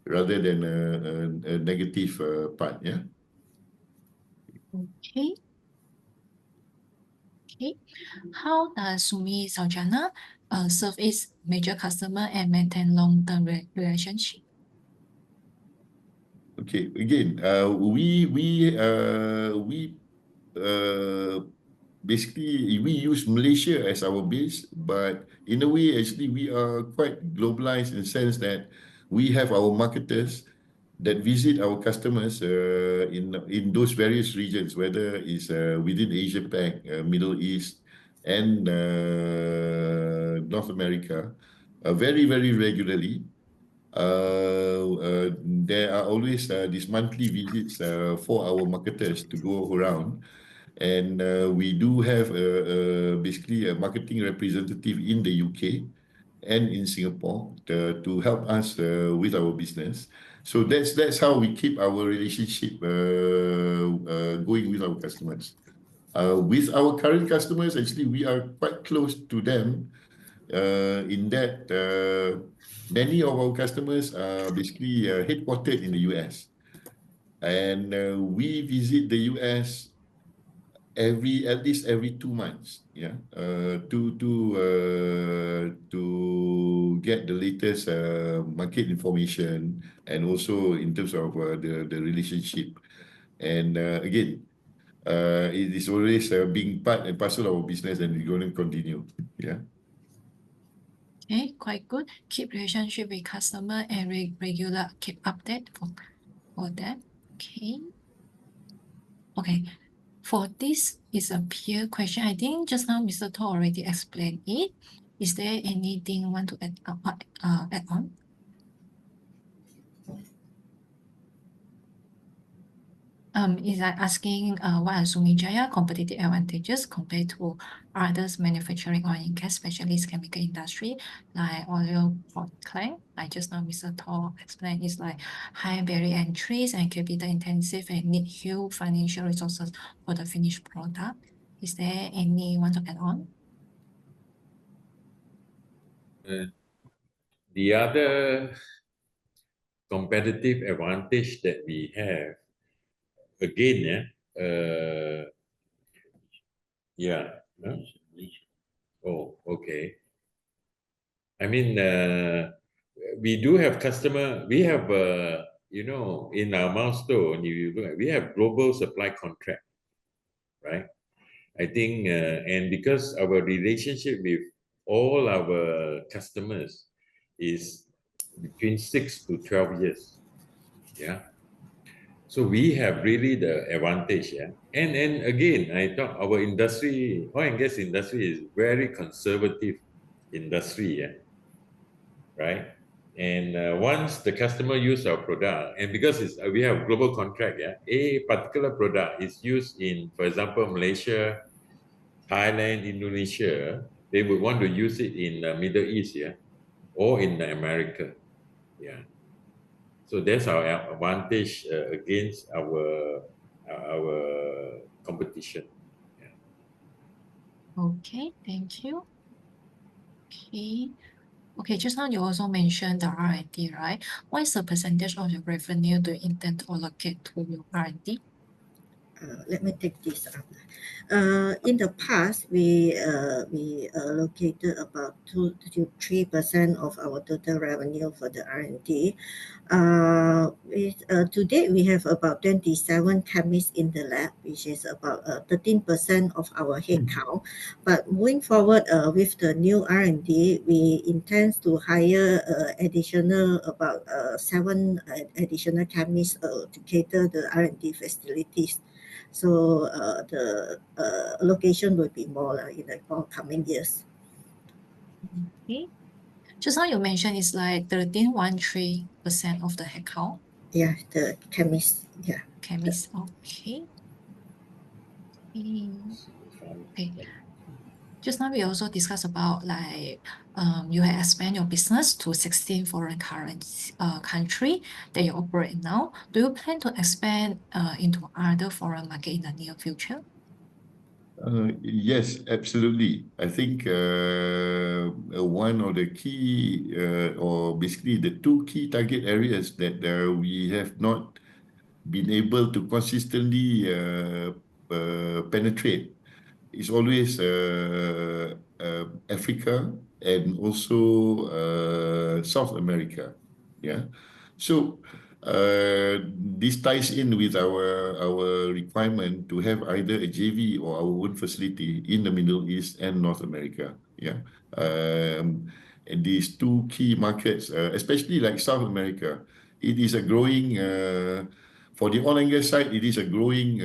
rather than a negative part. Yeah. Okay. Okay. How does SumiSaujana serve its major customer and maintain long-term relationship? Okay. Again, we basically we use Malaysia as our base, but in a way, actually, we are quite globalized in the sense that we have our marketers that visit our customers in those various regions, whether it's within Asia Pac, Middle East, and North America, very, very regularly. There are always these monthly visits for our marketers to go around. And we do have basically a marketing representative in the UK and in Singapore to help us with our business. So that's how we keep our relationship going with our customers. With our current customers, actually, we are quite close to them in that many of our customers are basically headquartered in the US. And we visit the US at least every 2 months, yeah, to get the latest market information, and also in terms of the relationship. And again, it is always being part and parcel of our business, and we're going to continue. Yeah. Okay, quite good. Keep relationship with customer and regular keep update for that. Okay. Okay. For this is a peer question. I think just now Mr. To already explained it. Is there anything you want to add on? Is that asking what are SumiSaujana competitive advantages compared to others manufacturing oil and gas specialist chemical industry like oil client? Like just now Mr. To explained, is like high barrier entries and capital intensive and need huge financial resources for the finished product. Is there anyone to add on? The other competitive advantage that we have, again, huh? Oh, okay. I mean, we do have customer, we have, you know, in our milestone, if you look at, we have global supply contract, right? I think, and because our relationship with all our customers is between 6 to 12 years, yeah. So we have really the advantage, yeah. And again, I thought our industry, oil and gas industry, is very conservative industry, yeah, right? And once the customer use our product, and because it's, we have global contract, yeah, a particular product is used in, for example, Malaysia, Thailand, Indonesia, they would want to use it in the Middle East, yeah, or in America, yeah. So that's our advantage against our competition. Yeah. Okay, thank you. Okay, just now you also mentioned the R&D, right? What is the percentage of your revenue do you intend to allocate to your R&D? Let me take this up. In the past, we allocated about 2 to 3% of our total revenue for the R&D. To date, we have about 27 chemists in the lab, which is about 13% of our headcount. But moving forward, with the new R&D, we intend to hire additional about 7 additional chemists to cater the R&D facilities. So the allocation will be more in the coming years. Okay. Just now you mentioned it's like 13% of the headcount. Yeah, the chemists. Yeah. Chemists. Okay. Okay. Just now we also discussed about like you have expand your business to 16 foreign country that you operate now. Do you plan to expand into other foreign market in the near future? Yes, absolutely. I think one of the key, or basically the two key target areas that we have not been able to consistently penetrate is always Africa and also South America. Yeah. So this ties in with our requirement to have either a JV or our own facility in the Middle East and North America. Yeah. And these two key markets, especially like South America, it is a growing, for the oil and gas side, it is a growing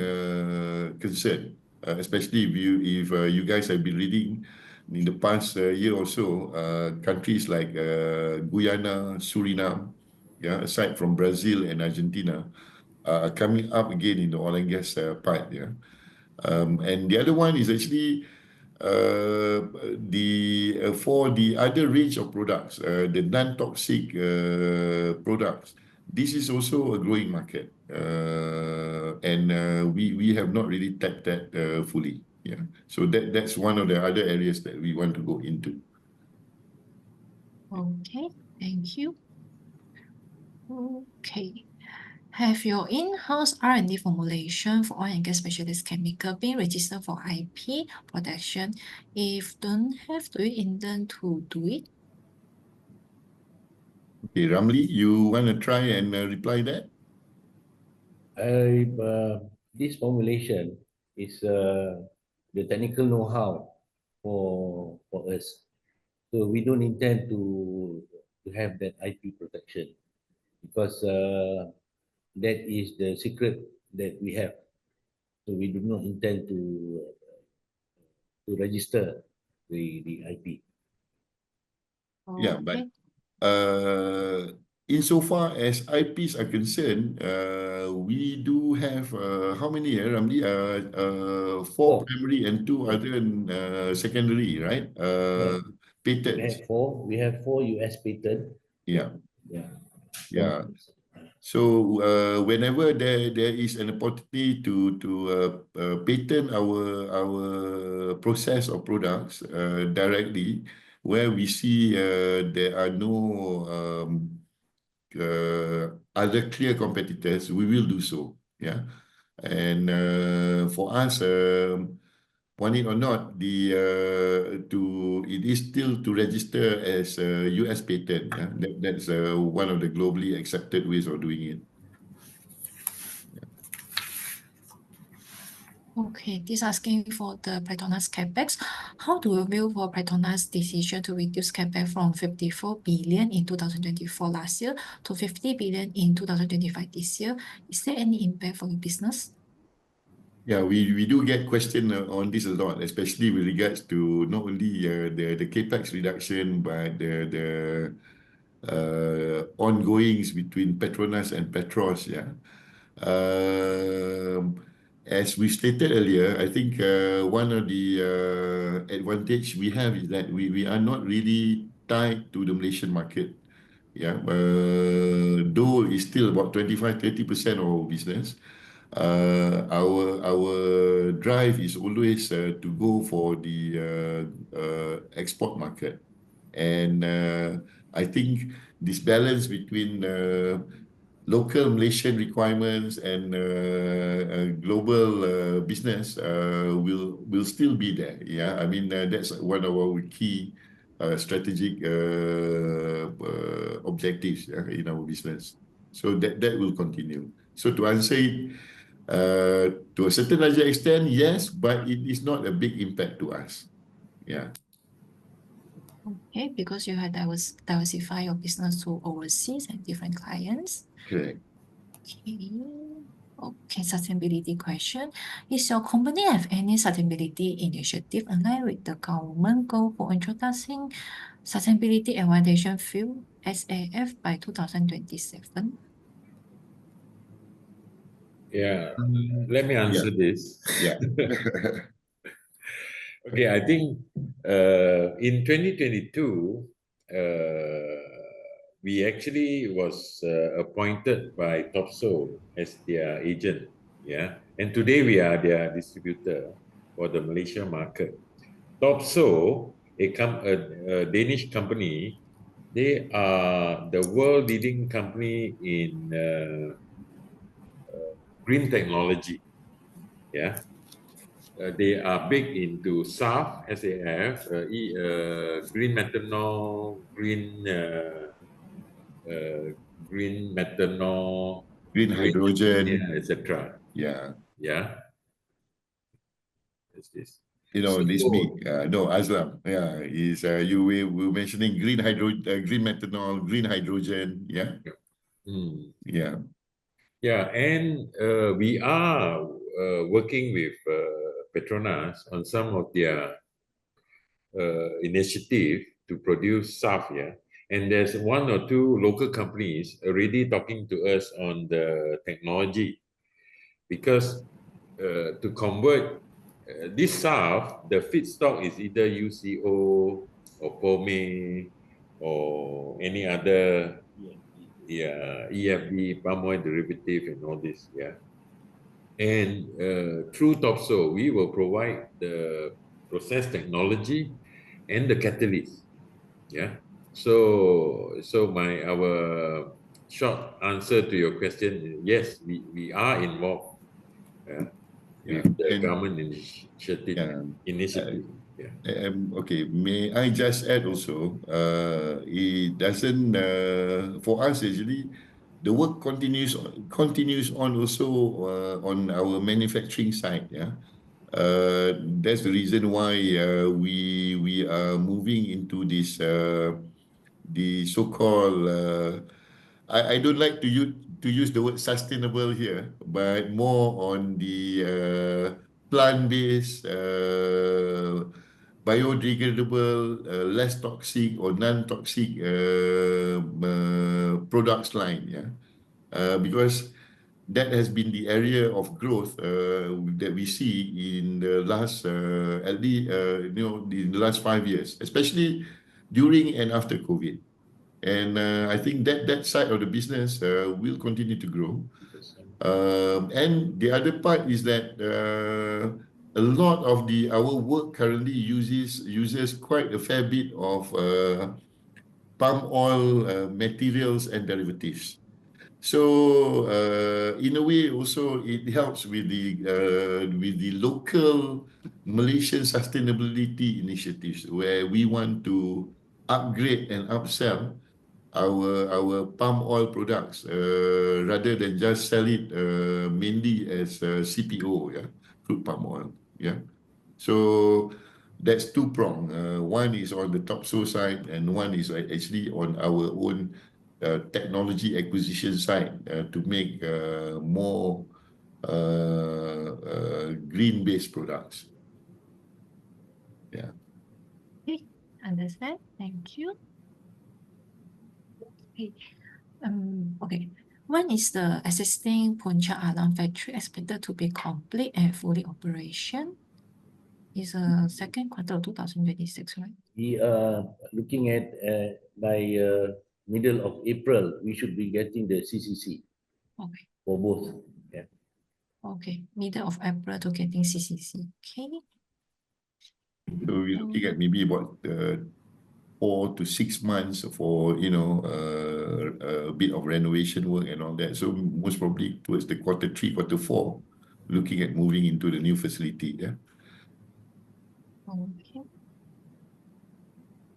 concern, especially if you guys have been reading in the past year or so, countries like Guyana, Suriname, yeah, aside from Brazil and Argentina, are coming up again in the oil and gas part. Yeah, and the other one is actually for the other range of products, the non-toxic products. This is also a growing market, and we have not really tapped that fully. Yeah, so that's one of the other areas that we want to go into. Okay, thank you. Okay. Have your in-house R&D formulation for oil and gas specialist chemical been registered for IP protection? If don't have, do you intend to do it? Okay, Ramli, you want to try and reply that? This formulation is the technical know-how for us. So we don't intend to have that IP protection because that is the secret that we have. So we do not intend to register the IP. Yeah, but insofar as IPs are concerned, we do have how many, Ramli? 4 primary and 2 other secondary, right? Patents. We have four US patents. Yeah. Yeah. Yeah. So whenever there is an opportunity to patent our process or products directly, where we see there are no other clear competitors, we will do so. Yeah, and for us, want it or not, it is still to register as a US patent. Yeah, that's one of the globally accepted ways of doing it. Okay, this asking for the Petronas capex. How do you view for Petronas decision to reduce capex from 54 billion in 2024 last year to 50 billion in 2025 this year? Is there any impact for your business? Yeah, we do get questioned on this a lot, especially with regards to not only the capex reduction, but the ongoings between Petronas and Petros. Yeah. As we stated earlier, I think one of the advantage we have is that we are not really tied to the Malaysian market. Yeah, though it's still about 25-30% of our business. Our drive is always to go for the export market, and I think this balance between local Malaysian requirements and global business will still be there. Yeah, I mean that's one of our key strategic objectives in our business. So that will continue. So to answer it, to a certain larger extent, yes, but it is not a big impact to us. Yeah. Okay, because you had diversify your business to overseas and different clients. Correct. Okay. Okay, sustainability question. Is your company have any sustainability initiative aligned with the government goal for introducing sustainability evaluation field SAF by 2027? Yeah, let me answer this. Yeah. Okay, I think in 2022, we actually was appointed by Topso as their agent. Yeah, and today we are their distributor for the Malaysia market. Topso, a Danish company, they are the world leading company in green technology. Yeah. They are big into SAF, SAF, green methanol, green methanol, Green hydrogen, etc. yeah. Yeah. What's this? You know, So, this me, no, Aslam, yeah, is we were mentioning green methanol, green hydrogen, yeah, yeah, yeah, and we are working with Petronas on some of their initiative to produce SAF, yeah. And there's one or two local companies already talking to us on the technology, because to convert this SAF, the feedstock is either UCO or POME or any other EFD, palm oil derivative and all this, yeah. And through Topso, we will provide the process technology and the catalyst. Yeah. So our short answer to your question is yes, we are involved with the government initiative. Yeah. Okay, may I just add also, it doesn't, for us actually, the work continues on also on our manufacturing side, yeah. That's the reason why we are moving into this the so-called I don't like to use the word sustainable here, but more on the plant-based, biodegradable, less toxic or non-toxic products line, yeah. Because that has been the area of growth that we see in the last at least in the last 5 years, especially during and after COVID. And I think that side of the business will continue to grow. And the other part is that a lot of our work currently uses quite a fair bit of palm oil materials and derivatives. So in a way, also it helps with the local Malaysian sustainability initiatives, where we want to upgrade and upsell our palm oil products rather than just sell it mainly as CPO, yeah, crude palm oil, yeah. So that's two-pronged. One is on the topsoil side, and one is actually on our own technology acquisition side to make more green-based products. Yeah. Okay, understand. Thank you. Okay. Okay. When is the existing Puncak Alam factory expected to be complete and fully operation? Is second quarter of 2026, right? We are looking at by middle of April, we should be getting the CCC Okay. for both. Yeah. Okay. Middle of April to getting CCC. Okay. So we're looking at maybe about 4 to 6 months for a bit of renovation work and all that. So most probably towards the quarter 3, quarter 4, looking at moving into the new facility. Yeah. Okay.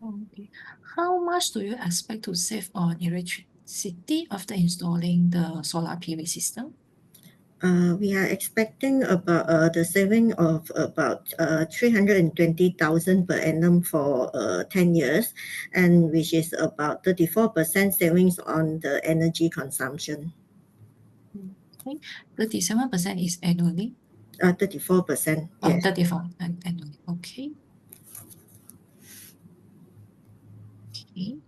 Okay. How much do you expect to save on electricity after installing the solar PV system? We are expecting about the saving of about 320,000 per annum for 10 years, and which is about 34% savings on the energy consumption. Okay. 37% is annually. 34%. Yes. 34 annually. Okay. Okay.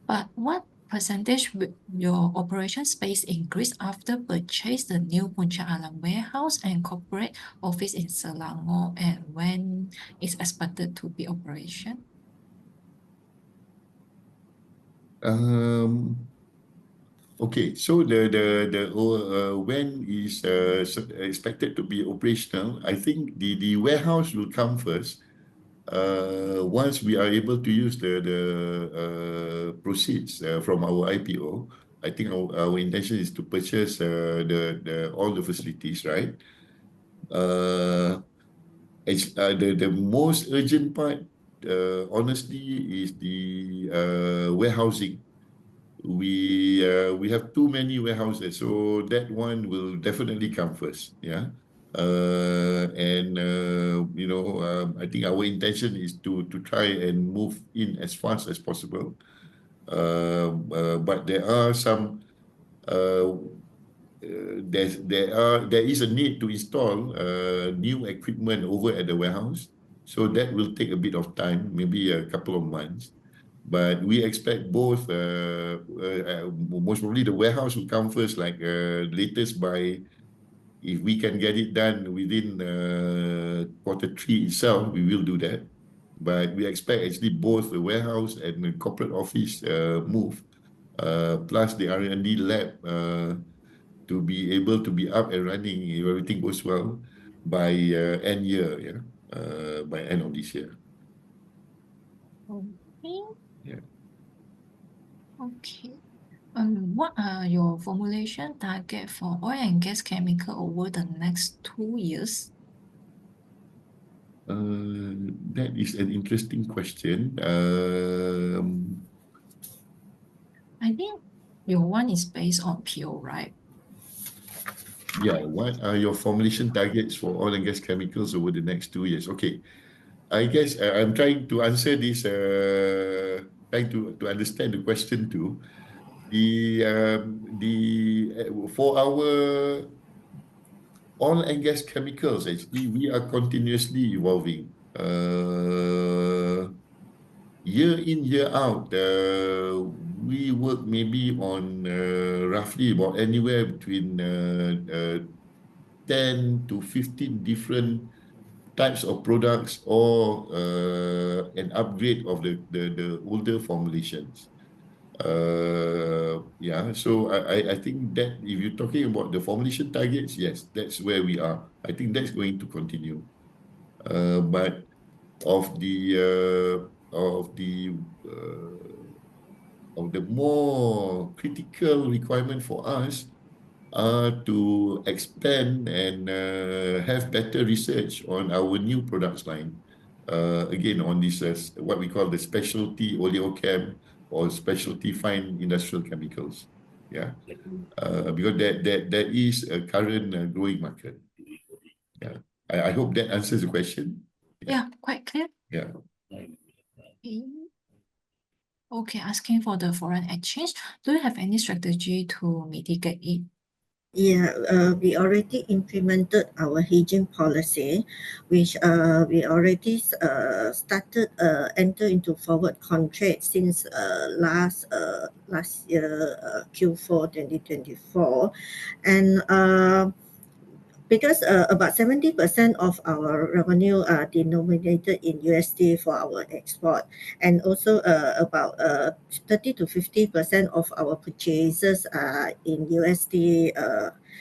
But what percentage will your operation space increase after purchase the new Puncak Alam warehouse and corporate office in Selangor, and when is expected to be operation? Okay, so when is expected to be operational? I think the warehouse will come first. Once we are able to use the proceeds from our IPO, I think our intention is to purchase all the facilities, right? The most urgent part, honestly, is the warehousing. We have too many warehouses, so that one will definitely come first. Yeah. I think our intention is to try and move in as fast as possible. But there are some there is a need to install new equipment over at the warehouse, so that will take a bit of time, maybe a couple of months. But we expect both, most probably the warehouse will come first, like latest by, if we can get it done within quarter 3 itself, we will do that. But we expect actually both the warehouse and the corporate office move, plus the R&D lab to be able to be up and running if everything goes well by end year, yeah, by end of this year. Okay. Yeah. Okay. What are your formulation target for oil and gas chemical over the next 2 years? That is an interesting question. I think your one is based on PO, right? Yeah, what are your formulation targets for oil and gas chemicals over the next 2 years? Okay, I guess I'm trying to answer this, trying to understand the question too. For our oil and gas chemicals, actually, we are continuously evolving. Year in, year out, we work maybe on roughly about anywhere between 10 to 15 different types of products, or an upgrade of the older formulations. Yeah, so I think that if you're talking about the formulation targets, yes, that's where we are. I think that's going to continue. But of the more critical requirement for us to expand and have better research on our new products line. Again, on this what we call the specialty oleochem or specialty fine industrial chemicals. Yeah, because that is a current growing market. Yeah, I hope that answers the question. Yeah, quite clear. Yeah. Okay. Okay, asking for the foreign exchange. Do you have any strategy to mitigate it? Yeah, we already implemented our hedging policy, which we already started enter into forward contract since last year Q4 2024, and because about 70% of our revenue are denominated in USD for our export, and also about 30 to 50% of our purchases are in USD.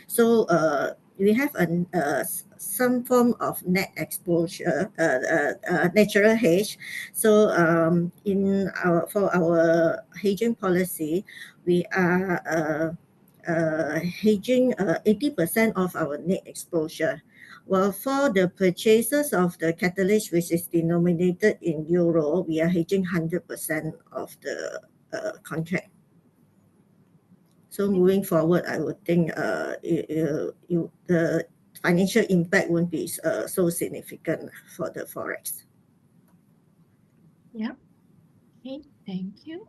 So we have some form of net exposure, natural hedge. So for our hedging policy, we are hedging 80% of our net exposure. While for the purchases of the catalyst, which is denominated in euro, we are hedging 100% of the contract. So moving forward, I would think the financial impact won't be so significant for the forex. Yeah. Okay, thank you.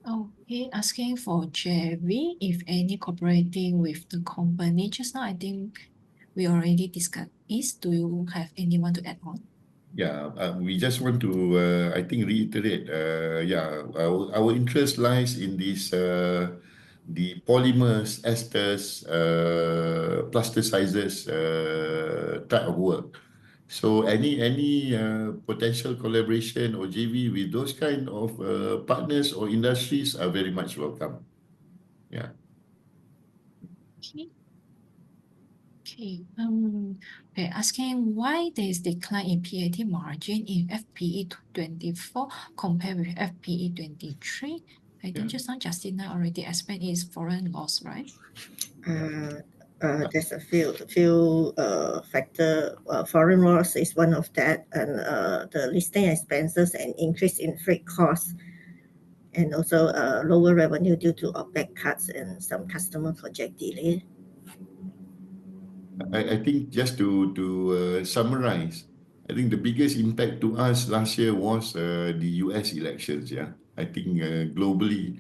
Okay, asking for Jerry, if any cooperating with the company. Just now, I think we already discussed this. Do you have anyone to add on? Yeah, we just want to, I think, reiterate. Yeah, our interest lies in this, the polymers, esters, plasticizers type of work. So any potential collaboration or JV with those kind of partners or industries are very much welcome. Yeah. Okay. Okay. Okay, asking why there is decline in PAT margin in FPE 24 compared with FPE 23. I think just now Justina already explained is foreign loss, right? There's a few factor. Foreign loss is one of that, and the listing expenses and increase in freight costs, and also lower revenue due to OPEC cuts and some customer project delay. I think just to summarize, I think the biggest impact to us last year was the US elections. Yeah, I think globally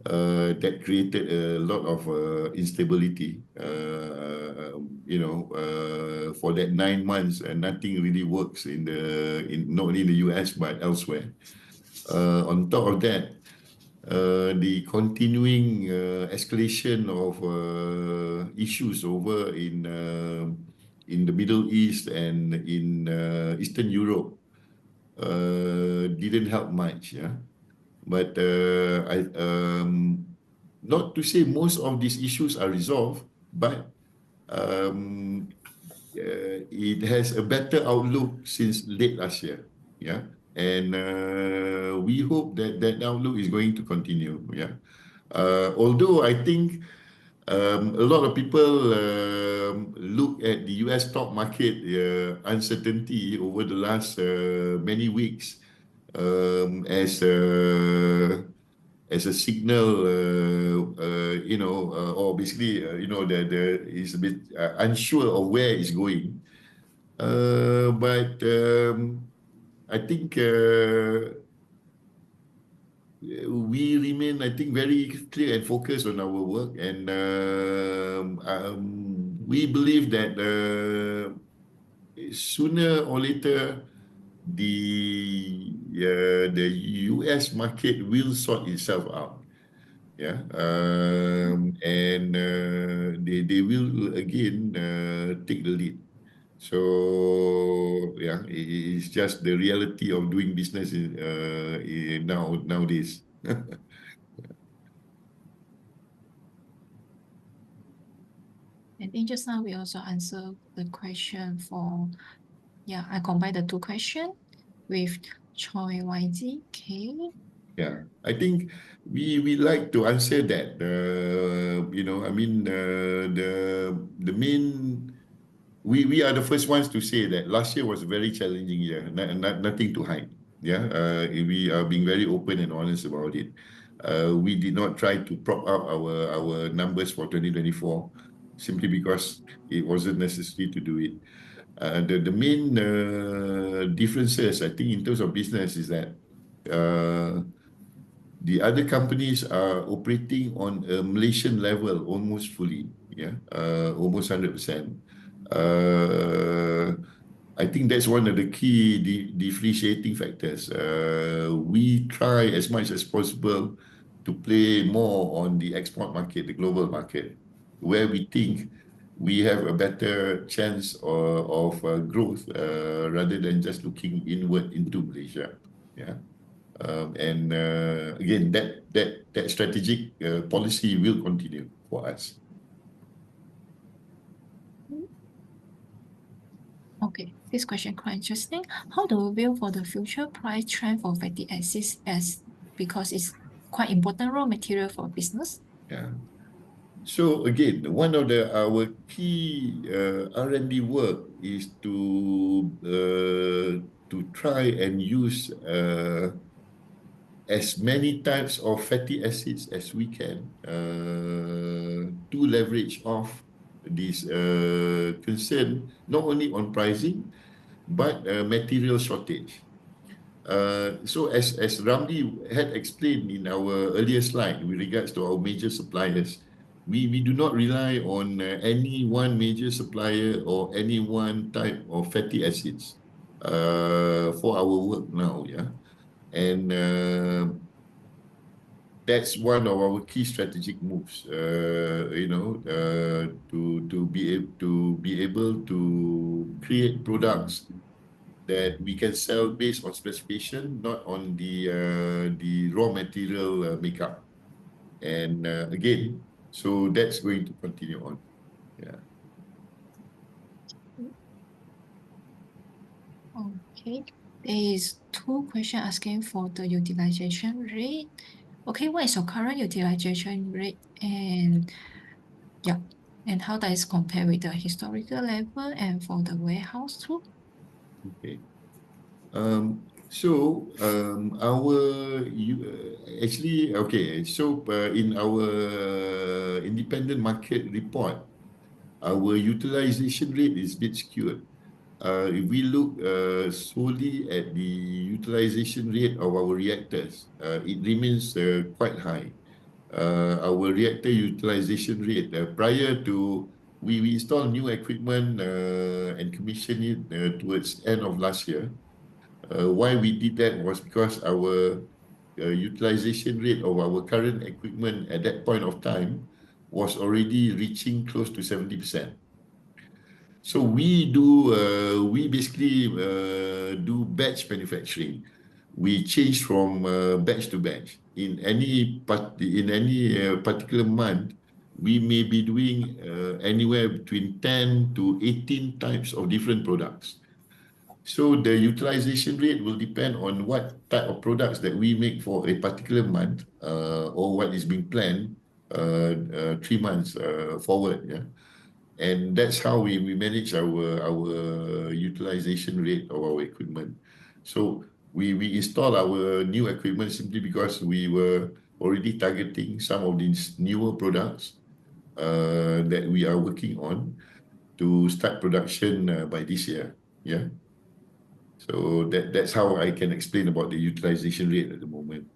that created a lot of instability. For that 9 months, nothing really works not only in the US but elsewhere. On top of that, the continuing escalation of issues over in the Middle East and in Eastern Europe didn't help much. Yeah, but not to say most of these issues are resolved, but it has a better outlook since late last year. Yeah, and we hope that that outlook is going to continue. Yeah, although I think a lot of people look at the US stock market uncertainty over the last many weeks as a signal, or basically, there is a bit unsure of where it's going. But I think we remain, I think, very clear and focused on our work, and we believe that sooner or later the US market will sort itself out. Yeah, and they will again take the lead. So yeah, it's just the reality of doing business nowadays. I think just now we also answered the question for, yeah, I combined the two questions with Choi YG. Okay. Yeah, I think we like to answer that. I mean, the main we are the first ones to say that last year was a very challenging year. Nothing to hide. Yeah, we are being very open and honest about it. We did not try to prop up our numbers for 2024 simply because it wasn't necessary to do it. The main differences, I think, in terms of business is that the other companies are operating on a Malaysian level almost fully, almost 100%. I think that's one of the key differentiating factors. We try as much as possible to play more on the export market, the global market, where we think we have a better chance of growth rather than just looking inward into Malaysia. Yeah. And again, that strategic policy will continue for us. Okay, this question quite interesting. How do you view for the future price trend for fatty acids because it's quite important raw material for business? Yeah. So again, one of our key R&D work is to try and use as many types of fatty acids as we can to leverage off this concern, not only on pricing, but material shortage. So as Ramli had explained in our earlier slide with regards to our major suppliers, we do not rely on any one major supplier or any one type of fatty acids for our work now, yeah. And that's one of our key strategic moves, to be able to create products that we can sell based on specification, not on the raw material makeup. And again, so that's going to continue on. Yeah. Okay, there is two questions asking for the utilization rate. Okay, what is your current utilization rate? And yeah, and how does it compare with the historical level and for the warehouse too? Okay. In our independent market report, our utilization rate is a bit skewed. If we look solely at the utilization rate of our reactors, it remains quite high. Our reactor utilization rate prior to we install new equipment and commission it towards end of last year. Why we did that was because our utilization rate of our current equipment at that point of time was already reaching close to 70%. So we basically do batch manufacturing. We change from batch to batch. In any particular month, we may be doing anywhere between 10 to 18 types of different products. So the utilization rate will depend on what type of products that we make for a particular month or what is being planned 3 months forward. Yeah. And that's how we manage our utilization rate of our equipment. So we install our new equipment simply because we were already targeting some of these newer products that we are working on to start production by this year. Yeah. So that's how I can explain about the utilization rate at the moment.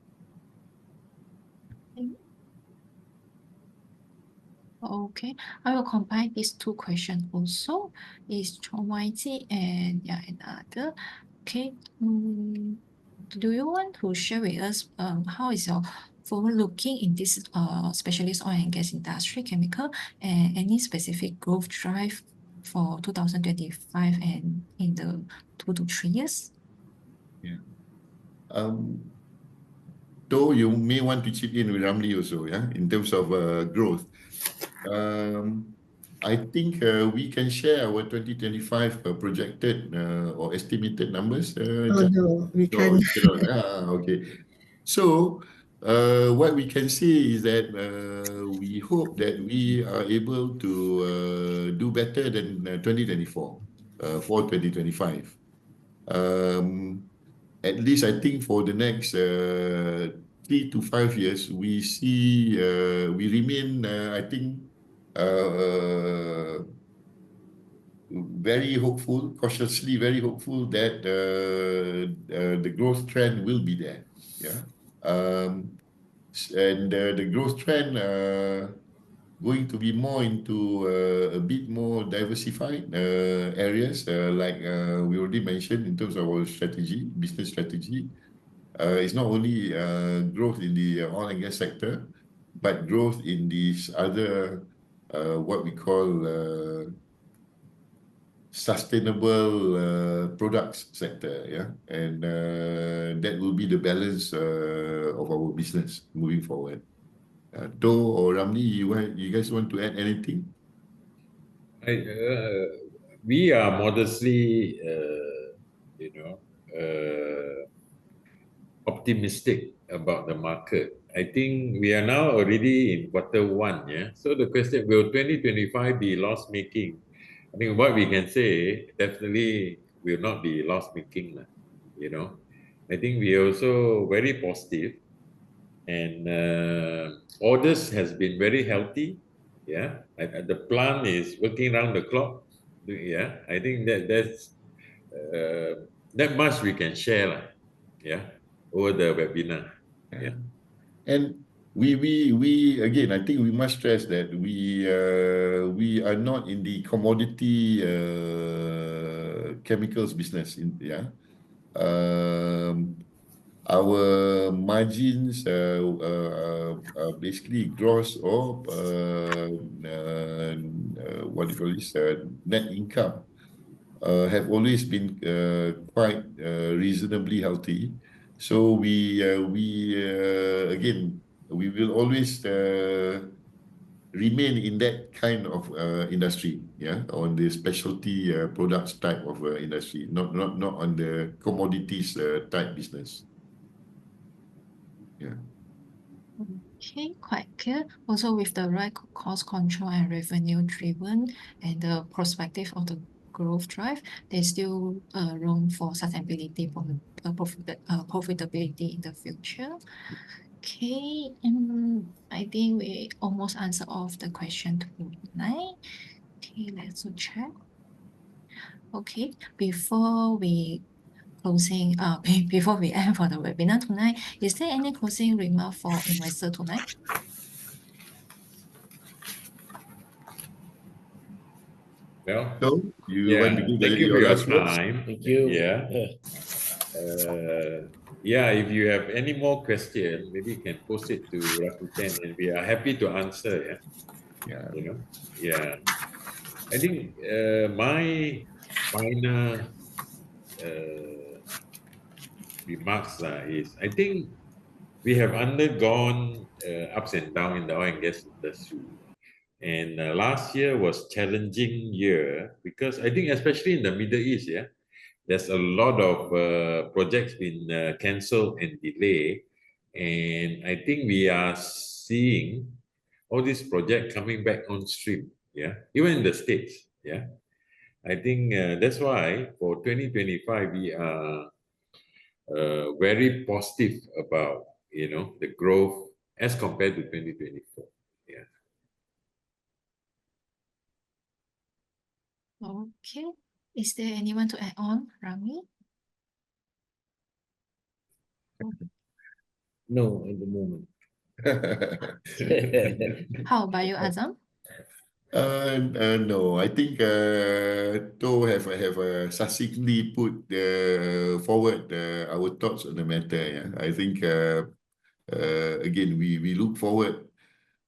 Okay, I will combine these two questions also. Is YT and yeah, another. Okay, do you want to share with us how is your forward looking in this specialist oil and gas industry chemical and any specific growth drive for 2025 and in the 2 to 3 years? Yeah. Though you may want to chip in with Ramli also, yeah, in terms of growth. I think we can share our 2025 projected or estimated numbers. Oh no, we No, can't. you cannot. Okay. So, what we can say is that we hope that we are able to do better than 2024 for 2025. At least I think for the next 3 to 5 years, we see we remain, I think, very hopeful, cautiously very hopeful that the growth trend will be there. Yeah. And the growth trend going to be more into a bit more diversified areas, like we already mentioned in terms of our strategy, business strategy. It's not only growth in the oil and gas sector, but growth in these other what we call sustainable products sector, yeah, and that will be the balance of our business moving forward. Do or Ramli, you guys want to add anything? We are modestly, optimistic about the market. I think we are now already in Q1, yeah. So the question, will 2025 be loss-making? I think what we can say definitely will not be loss-making, you know. I think we are also very positive, and orders has been very healthy, yeah. The plant is working around the clock, yeah. I think that's that much we can share, yeah, over the webinar, yeah. And we again, I think we must stress that we are not in the commodity chemicals business, yeah. Our margins basically gross or what do you call this, net income have always been quite reasonably healthy. So we again, we will always remain in that kind of industry, yeah, on the specialty products type of industry, not on the commodities type business. Yeah. Okay, quite clear. Also, with the right cost control and revenue driven and the perspective of the growth drive, there's still room for sustainability for profitability in the future. Okay, I think we almost answered all of the question tonight. Okay, let's check. Okay, before we end for the webinar tonight, is there any closing remark for investor tonight? Well, So you want to give thank you for your last words? time. Thank you. Yeah, if you have any more questions, maybe you can post it to Rakuten, and we are happy to answer. Yeah. You know, yeah. I think my final remarks is, I think we have undergone ups and downs in the oil and gas industry. And last year was challenging year because I think especially in the Middle East, yeah, there's a lot of projects been cancelled and delayed. And I think we are seeing all these projects coming back on stream, yeah, even in the States, yeah. I think that's why for 2025, we are very positive about, the growth as compared to 2024, yeah. Okay. Is there anyone to add on, Rami? No, at the moment. How about you, Azam? No, I think To have succinctly put forward our thoughts on the matter. Yeah, I think again we look forward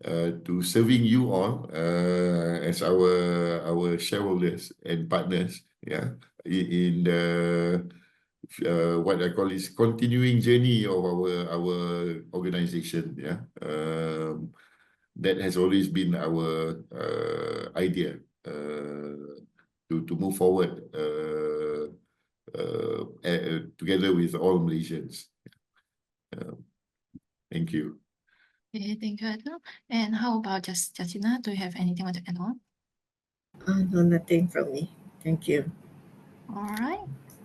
to serving you all as our shareholders and partners. Yeah, in the what I call is continuing journey of our organization. Yeah, that has always been our idea to move forward together with all Malaysians. Thank you. Okay, thank you, Adil. And how about Justina? Do you have anything to add on? No, nothing from me. Thank you. All right.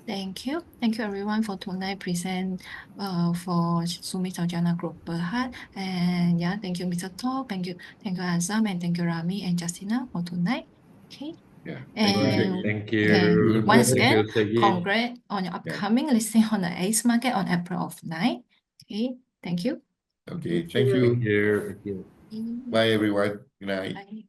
Thank you. Thank you everyone for tonight present for SumiSaujana Group Bhd. And yeah, thank you, Mr. Tok. Thank you, Azam, and thank you, Rami and Justina for tonight. Okay. Yeah. And Thank okay, you. once Thank again, you, Segi. congrats on your upcoming listing on the ACE market on April of 9. Okay, thank you. Okay, thank you. Thank you. Bye, everyone. Good night. Bye.